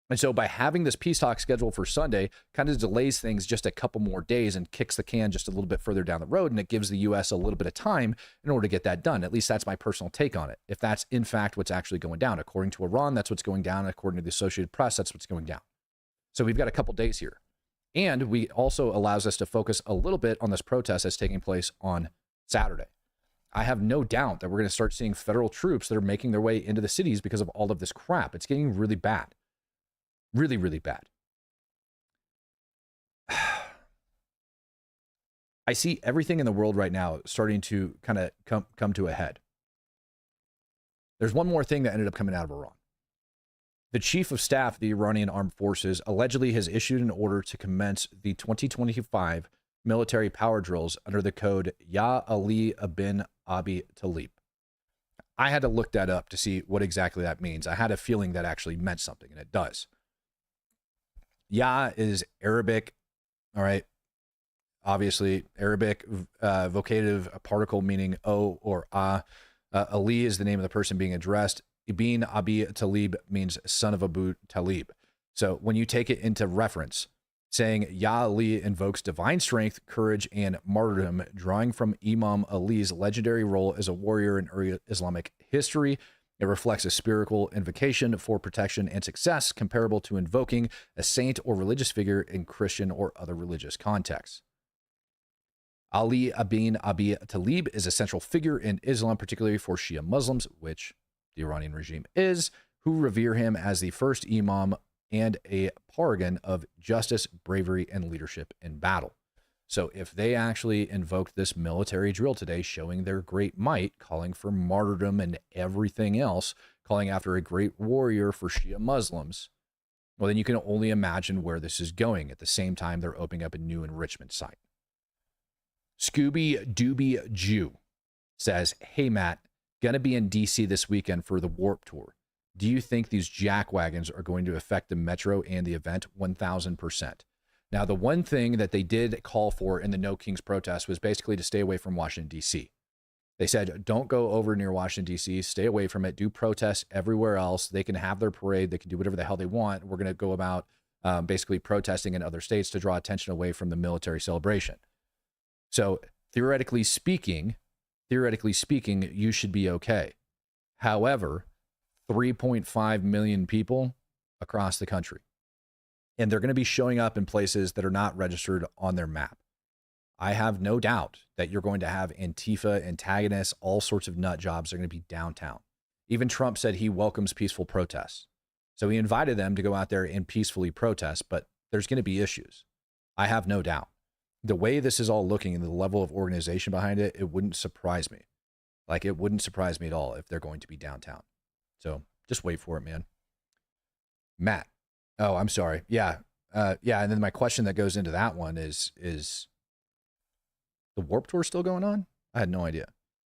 And so by having this peace talk scheduled for Sunday kind of delays things just a couple more days and kicks the can just a little bit further down the road. And it gives the U.S. a little bit of time in order to get that done. At least that's my personal take on it. If that's in fact what's actually going down, according to Iran, that's what's going down. According to the Associated Press, that's what's going down. So we've got a couple days here. And we also allows us to focus a little bit on this protest that's taking place on Saturday. I have no doubt that we're going to start seeing federal troops that are making their way into the cities because of all of this crap. It's getting really bad. Really, really bad. I see everything in the world right now starting to kind of come to a head. There's one more thing that ended up coming out of Iran. The chief of staff of the Iranian armed forces allegedly has issued an order to commence the 2025 military power drills under the code Ya Ali ibn Abi Talib. I had to look that up to see what exactly that means. I had a feeling that actually meant something, and it does. Ya is Arabic, all right? Obviously, Arabic vocative particle meaning O or A. Ali is the name of the person being addressed. Ibn Abi Talib means son of Abu Talib. So when you take it into reference, saying Ya Ali invokes divine strength, courage, and martyrdom, drawing from Imam Ali's legendary role as a warrior in Islamic history. It reflects a spiritual invocation for protection and success comparable to invoking a saint or religious figure in Christian or other religious contexts. Ali ibn Abi Talib is a central figure in Islam, particularly for Shia Muslims, which the Iranian regime is, who revere him as the first imam and a paragon of justice, bravery, and leadership in battle. So if they actually invoked this military drill today, showing their great might, calling for martyrdom and everything else, calling after a great warrior for Shia Muslims, well, then you can only imagine where this is going. At the same time, they're opening up a new enrichment site. Scooby Dooby Jew says, hey, Matt, gonna be in D.C. this weekend for the Warp Tour. Do you think these jackwagons are going to affect the metro and the event? 1,000%. Now, the one thing that they did call for in the No Kings protest was basically to stay away from Washington, D.C. They said, don't go over near Washington, D.C., stay away from it, do protests everywhere else. They can have their parade, they can do whatever the hell they want. We're going to go about basically protesting in other states to draw attention away from the military celebration. So theoretically speaking, you should be okay. However, 3.5 million people across the country, and they're going to be showing up in places that are not registered on their map. I have no doubt that you're going to have Antifa antagonists, all sorts of nut jobs are going to be downtown. Even Trump said he welcomes peaceful protests. So he invited them to go out there and peacefully protest, but there's going to be issues. I have no doubt. The way this is all looking and the level of organization behind it, it wouldn't surprise me. Like, it wouldn't surprise me at all if they're going to be downtown. So just wait for it, man. Matt. Oh, I'm sorry. Yeah. Yeah. And then my question that goes into that one is the Warped Tour still going on? I had no idea.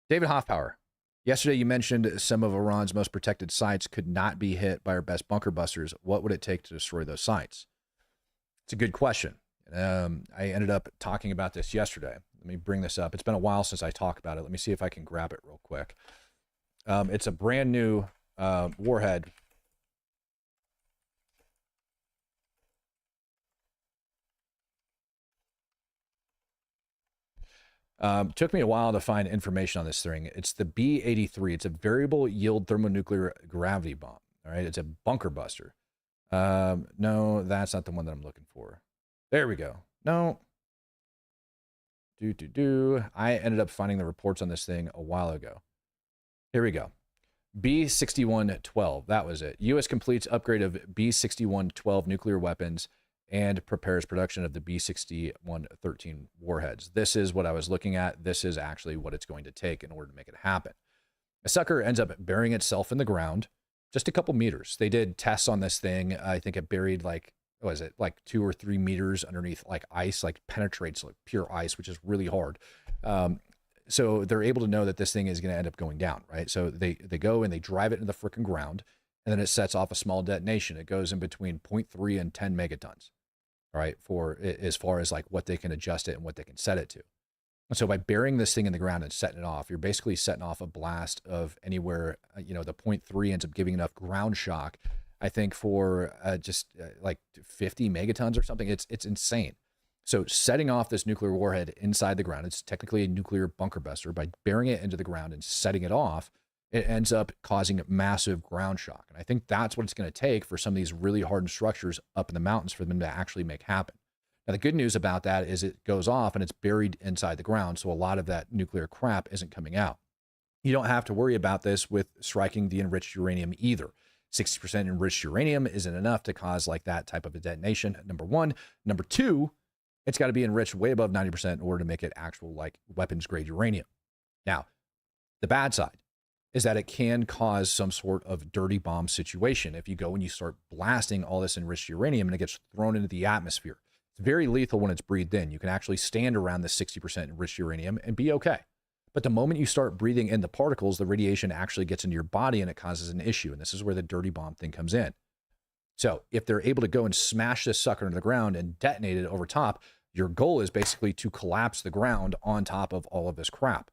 David Hoffpower. Yesterday, you mentioned some of Iran's most protected sites could not be hit by our best bunker busters. What would it take to destroy those sites? It's a good question. I ended up talking about this yesterday. Let me bring this up. It's been a while since I talked about it. Let me see if I can grab it real quick. It's a brand new warhead. Took me a while to find information on this thing. It's the B83. It's a variable yield thermonuclear gravity bomb. All right. It's a bunker buster. No, that's not the one that I'm looking for. There we go. No. I ended up finding the reports on this thing a while ago. Here we go. B6112. That was it. U.S. completes upgrade of B6112 nuclear weapons and prepares production of the B6113 warheads. This is what I was looking at. This is actually what it's going to take in order to make it happen. A sucker ends up burying itself in the ground just a couple meters. They did tests on this thing. I think it buried like, what was it, like 2 or 3 meters underneath like ice, like penetrates like pure ice, which is really hard. So they're able to know that this thing is going to end up going down, right? So they go and they drive it into the freaking ground, and then it sets off a small detonation. It goes in between 0.3 and 10 megatons, all right, for as far as like what they can adjust it and what they can set it to. And so by burying this thing in the ground and setting it off, you're basically setting off a blast of anywhere, the 0.3 ends up giving enough ground shock, I think, for like 50 megatons or something. It's insane. So setting off this nuclear warhead inside the ground, it's technically a nuclear bunker buster. By burying it into the ground and setting it off, it ends up causing massive ground shock. And I think that's what it's going to take for some of these really hardened structures up in the mountains for them to actually make happen. Now, the good news about that is it goes off and it's buried inside the ground, so a lot of that nuclear crap isn't coming out. You don't have to worry about this with striking the enriched uranium either. 60% enriched uranium isn't enough to cause like that type of a detonation, number one. Number two, it's got to be enriched way above 90% in order to make it actual like weapons grade uranium. Now, the bad side is that it can cause some sort of dirty bomb situation if you go and you start blasting all this enriched uranium and it gets thrown into the atmosphere. It's very lethal when it's breathed in. You can actually stand around the 60% enriched uranium and be okay. But the moment you start breathing in the particles, the radiation actually gets into your body and it causes an issue. And this is where the dirty bomb thing comes in. So if they're able to go and smash this sucker into the ground and detonate it over top, your goal is basically to collapse the ground on top of all of this crap.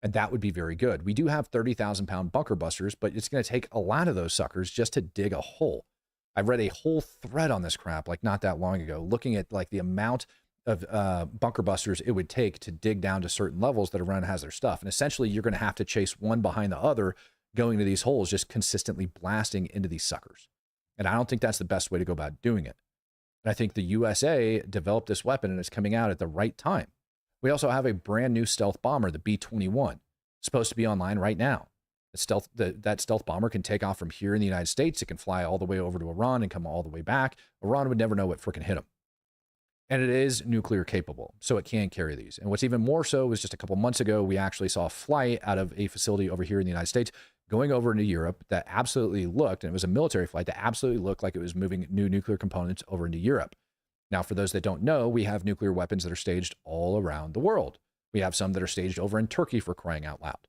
And that would be very good. We do have 30,000-pound bunker busters, but it's going to take a lot of those suckers just to dig a hole. I read a whole thread on this crap like not that long ago, looking at like the amount of bunker busters it would take to dig down to certain levels that Iran has their stuff. And essentially, you're going to have to chase one behind the other, going to these holes, just consistently blasting into these suckers. And I don't think that's the best way to go about doing it. And I think the USA developed this weapon and it's coming out at the right time. We also have a brand new stealth bomber, the B-21, supposed to be online right now. That stealth bomber can take off from here in the United States. It can fly all the way over to Iran and come all the way back. Iran would never know what freaking hit them. And it is nuclear capable, so it can carry these. And what's even more so is just a couple months ago, we actually saw a flight out of a facility over here in the United States going over into Europe that absolutely looked, and it was a military flight that absolutely looked like it was moving new nuclear components over into Europe. Now, for those that don't know, we have nuclear weapons that are staged all around the world. We have some that are staged over in Turkey, for crying out loud.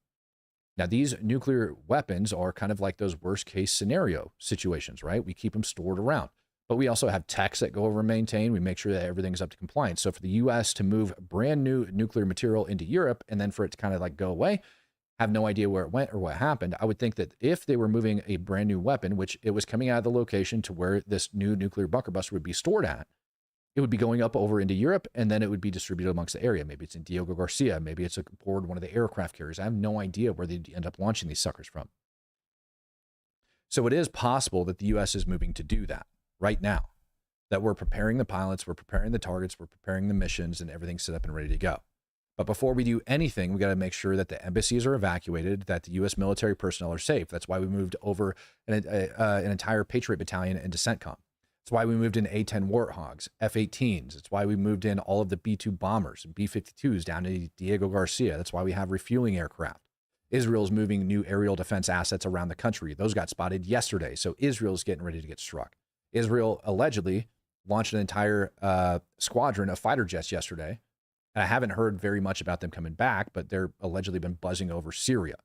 Now, these nuclear weapons are kind of like those worst case scenario situations, right? We keep them stored around. But we also have techs that go over and maintain. We make sure that everything's up to compliance. So for the U.S. to move brand new nuclear material into Europe and then for it to kind of like go away, have no idea where it went or what happened. I would think that if they were moving a brand new weapon, which it was coming out of the location to where this new nuclear bunker buster would be stored at, it would be going up over into Europe, and then it would be distributed amongst the area. Maybe it's in Diego Garcia. Maybe it's aboard one of the aircraft carriers. I have no idea where they'd end up launching these suckers from. So it is possible that the U.S. is moving to do that right now, that we're preparing the pilots, we're preparing the targets, we're preparing the missions, and everything's set up and ready to go. But before we do anything, we got to make sure that the embassies are evacuated, that the U.S. military personnel are safe. That's why we moved over an entire Patriot battalion into CENTCOM. That's why we moved in A-10 Warthogs, F-18s. It's why we moved in all of the B-2 bombers, B-52s down to Diego Garcia. That's why we have refueling aircraft. Israel's moving new aerial defense assets around the country. Those got spotted yesterday, so Israel's getting ready to get struck. Israel allegedly launched an entire squadron of fighter jets yesterday. And I haven't heard very much about them coming back, but they're allegedly been buzzing over Syria.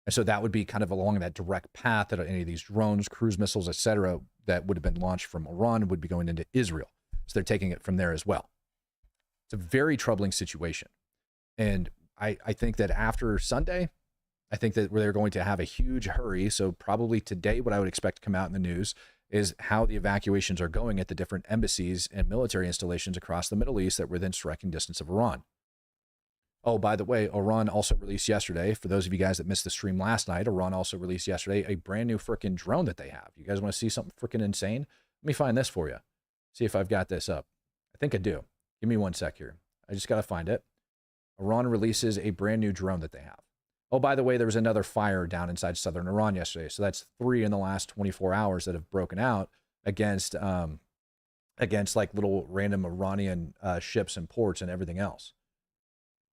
And so that would be kind of along that direct path that any of these drones, cruise missiles, etc., that would have been launched from Iran would be going into Israel. So they're taking it from there as well. It's a very troubling situation. And I think that after Sunday, I think that they're going to have a huge hurry. So probably today, what I would expect to come out in the news is how the evacuations are going at the different embassies and military installations across the Middle East that were within striking distance of Iran. Oh, by the way, Iran also released yesterday, for those of you guys that missed the stream last night, Iran also released yesterday a brand new freaking drone that they have. You guys want to see something freaking insane? Let me find this for you. See if I've got this up. I think I do. Give me one sec here. I just got to find it. Iran releases a brand new drone that they have. Oh, by the way, there was another fire down inside southern Iran yesterday. So that's 3 in the last 24 hours that have broken out against like little random Iranian ships and ports and everything else.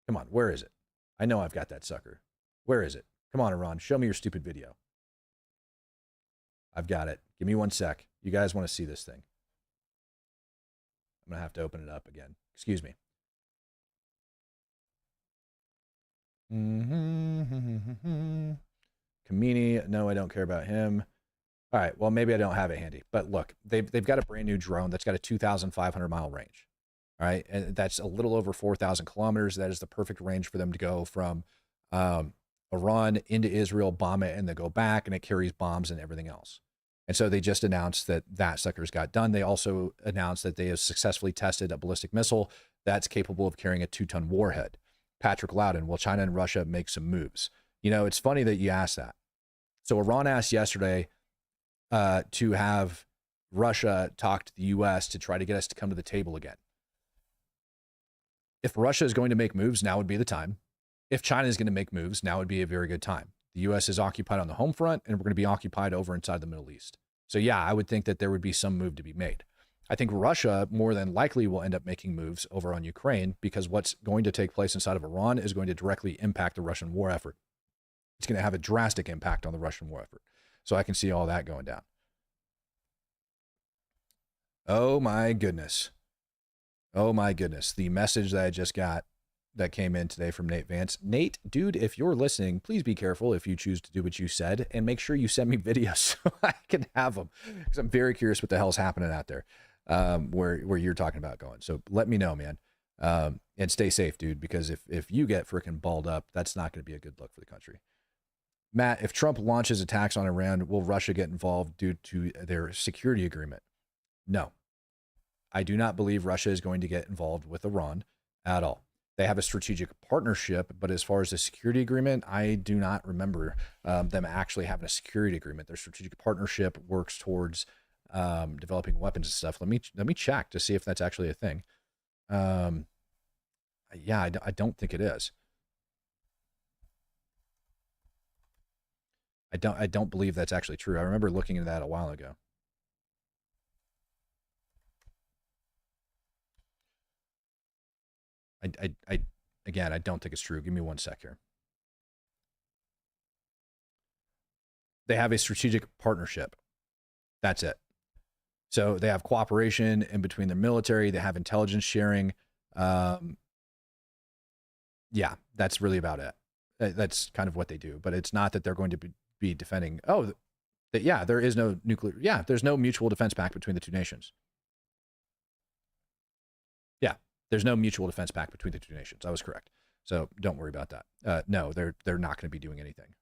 Come on, where is it? I know I've got that sucker. Where is it? Come on, Iran, show me your stupid video. I've got it. Give me one sec. You guys want to see this thing. I'm going to have to open it up again. Excuse me. Kamini, no, I don't care about him. All right, well, maybe I don't have it handy. But look, they've got a brand new drone that's got a 2,500 mile range. All right, and that's a little over 4,000 kilometers. That is the perfect range for them to go from Iran into Israel, bomb it, and then go back, and it carries bombs and everything else. And so they just announced that that sucker's got done. They also announced that they have successfully tested a ballistic missile that's capable of carrying a 2-ton warhead. Patrick Loudon, will China and Russia make some moves? You know, it's funny that you asked that. So Iran asked yesterday to have Russia talk to the U.S. to try to get us to come to the table again. If Russia is going to make moves, now would be the time. If China is going to make moves, now would be a very good time. The U.S. is occupied on the home front, and we're going to be occupied over inside the Middle East. So yeah, I would think that there would be some move to be made. I think Russia more than likely will end up making moves over on Ukraine, because what's going to take place inside of Iran is going to directly impact the Russian war effort. It's going to have a drastic impact on the Russian war effort. So I can see all that going down. Oh my goodness. Oh my goodness. The message that I just got that came in today from Nate Vance. Nate, dude, if you're listening, please be careful if you choose to do what you said, and make sure you send me videos so I can have them, because I'm very curious what the hell's happening out there, where you're talking about going. So let me know, man. And stay safe, dude, because if you get freaking balled up, that's not going to be a good look for the country. Matt, if Trump launches attacks on Iran, will Russia get involved due to their security agreement? No. I do not believe Russia is going to get involved with Iran at all. They have a strategic partnership, but as far as the security agreement, I do not remember them actually having a security agreement. Their strategic partnership works towards developing weapons and stuff. Let me check to see if that's actually a thing. Yeah, I don't think it is. I don't believe that's actually true. I remember looking into that a while ago. Again, I don't think it's true. Give me one sec here. They have a strategic partnership. That's it. So they have cooperation in between their military. They have intelligence sharing. Yeah, that's really about it. That's kind of what they do. But it's not that they're going to be defending. Oh, yeah, there is no nuclear. Yeah, there's no mutual defense pact between the two nations. Yeah. There's no mutual defense pact between the two nations. I was correct. So don't worry about that. No, they're not going to be doing anything.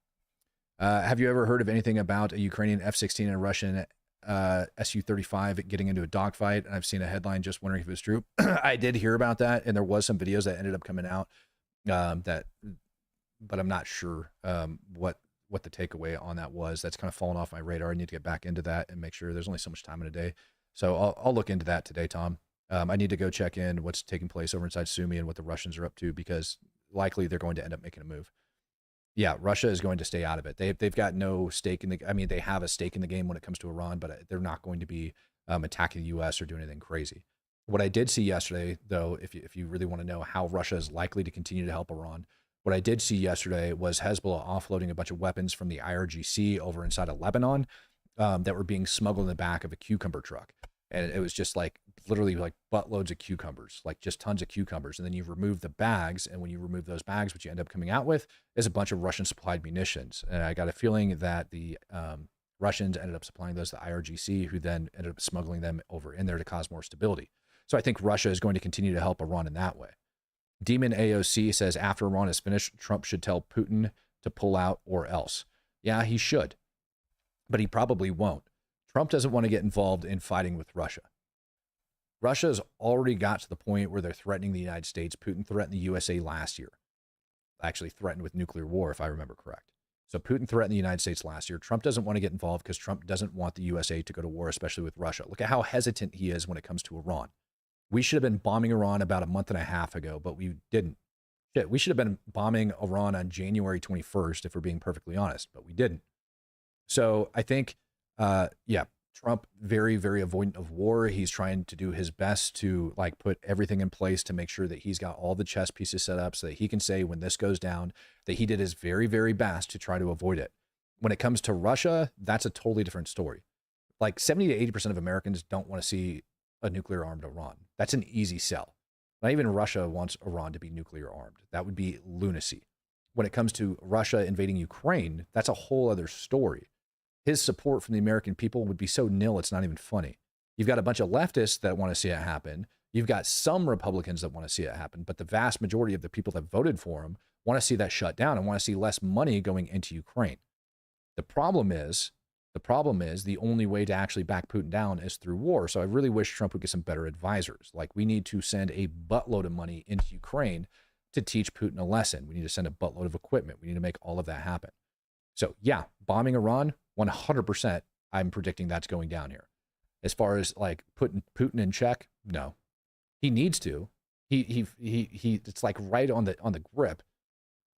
Have you ever heard of anything about a Ukrainian F-16 and a Russian Su-35 getting into a dogfight? And I've seen a headline just wondering if it was true. I did hear about that, and there was some videos that ended up coming out but I'm not sure what the takeaway on that was. That's kind of fallen off my radar. I need to get back into that and make sure. There's only so much time in a day. So I'll look into that today, Tom. I need to go check in what's taking place over inside Sumy and what the Russians are up to, because likely they're going to end up making a move. Yeah, Russia is going to stay out of it. They've got no stake in the, I mean, they have a stake in the game when it comes to Iran, but they're not going to be attacking the U.S. or doing anything crazy. What I did see yesterday, though, if you really want to know how Russia is likely to continue to help Iran, what I did see yesterday was Hezbollah offloading a bunch of weapons from the IRGC over inside of Lebanon that were being smuggled in the back of a cucumber truck. And it was just like literally like buttloads of cucumbers, like just tons of cucumbers. And then you remove the bags. And when you remove those bags, what you end up coming out with is a bunch of Russian supplied munitions. And I got a feeling that the Russians ended up supplying those to the IRGC, who then ended up smuggling them over in there to cause more stability. So I think Russia is going to continue to help Iran in that way. Demon AOC says after Iran is finished, Trump should tell Putin to pull out or else. Yeah, he should, but he probably won't. Trump doesn't want to get involved in fighting with Russia. Russia has already got to the point where they're threatening the United States. Putin threatened the USA last year. Actually threatened with nuclear war, if I remember correct. So Putin threatened the United States last year. Trump doesn't want to get involved because Trump doesn't want the USA to go to war, especially with Russia. Look at how hesitant he is when it comes to Iran. We should have been bombing Iran about a month and a half ago, but we didn't. Shit, we should have been bombing Iran on January 21st, if we're being perfectly honest, but we didn't. So I think, yeah, Trump, very, very avoidant of war. He's trying to do his best to like put everything in place to make sure that he's got all the chess pieces set up so that he can say when this goes down that he did his very, very best to try to avoid it. When it comes to Russia, that's a totally different story. Like 70 to 80% of Americans don't want to see a nuclear armed Iran. That's an easy sell. Not even Russia wants Iran to be nuclear armed. That would be lunacy. When it comes to Russia invading Ukraine, that's a whole other story. His support from the American people would be so nil, it's not even funny. You've got a bunch of leftists that want to see it happen. You've got some Republicans that want to see it happen, but the vast majority of the people that voted for him want to see that shut down and want to see less money going into Ukraine. The problem is the only way to actually back Putin down is through war. So I really wish Trump would get some better advisors. Like, we need to send a buttload of money into Ukraine to teach Putin a lesson. We need to send a buttload of equipment. We need to make all of that happen. So yeah, bombing Iran, 100%, I'm predicting that's going down here. As far as like putting Putin in check, no. He needs to. He it's like right on the grip.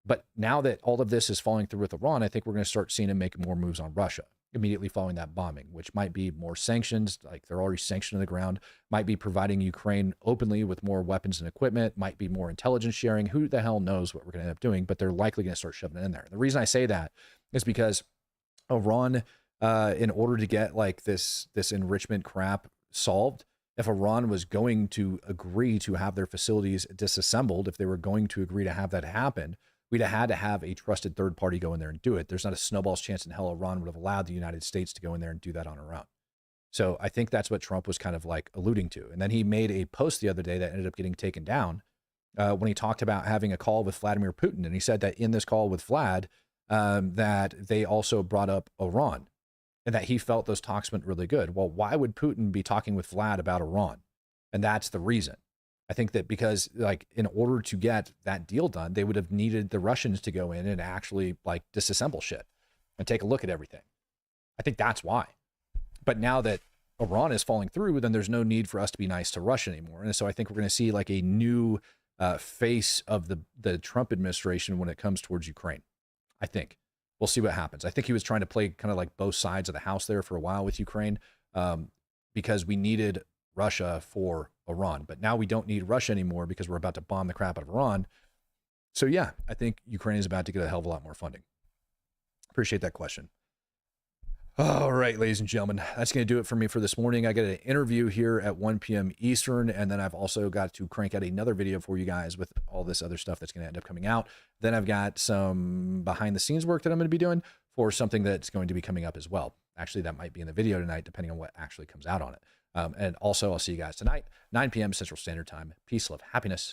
But now that all of this is falling through with Iran, I think we're going to start seeing him make more moves on Russia immediately following that bombing, which might be more sanctions, like they're already sanctioned on the ground, might be providing Ukraine openly with more weapons and equipment, might be more intelligence sharing. Who the hell knows what we're going to end up doing, but they're likely going to start shoving it in there. The reason I say that is because Iran, in order to get like this enrichment crap solved, if Iran was going to agree to have their facilities disassembled, if they were going to agree to have that happen, we'd have had to have a trusted third party go in there and do it. There's not a snowball's chance in hell Iran would have allowed the United States to go in there and do that on our own. So I think that's what Trump was kind of like alluding to. And then he made a post the other day that ended up getting taken down when he talked about having a call with Vladimir Putin. And he said that in this call with Vlad, that they also brought up Iran and that he felt those talks went really good. Well, why would Putin be talking with Vlad about Iran? And that's the reason. I think that because like in order to get that deal done, they would have needed the Russians to go in and actually like disassemble shit and take a look at everything. I think that's why. But now that Iran is falling through, then there's no need for us to be nice to Russia anymore. And so I think we're going to see like a new face of the Trump administration when it comes towards Ukraine. I think we'll see what happens. I think he was trying to play kind of like both sides of the house there for a while with Ukraine because we needed Russia for Iran, but now we don't need Russia anymore because we're about to bomb the crap out of Iran. So yeah, I think Ukraine is about to get a hell of a lot more funding. Appreciate that question. All right, ladies and gentlemen, that's going to do it for me for this morning. I got an interview here at 1 p.m. Eastern, and then I've also got to crank out another video for you guys with all this other stuff that's going to end up coming out. Then I've got some behind the scenes work that I'm going to be doing for something that's going to be coming up as well. Actually, that might be in the video tonight, depending on what actually comes out on it. And also, I'll see you guys tonight, 9 p.m. Central Standard Time. Peace, love, happiness.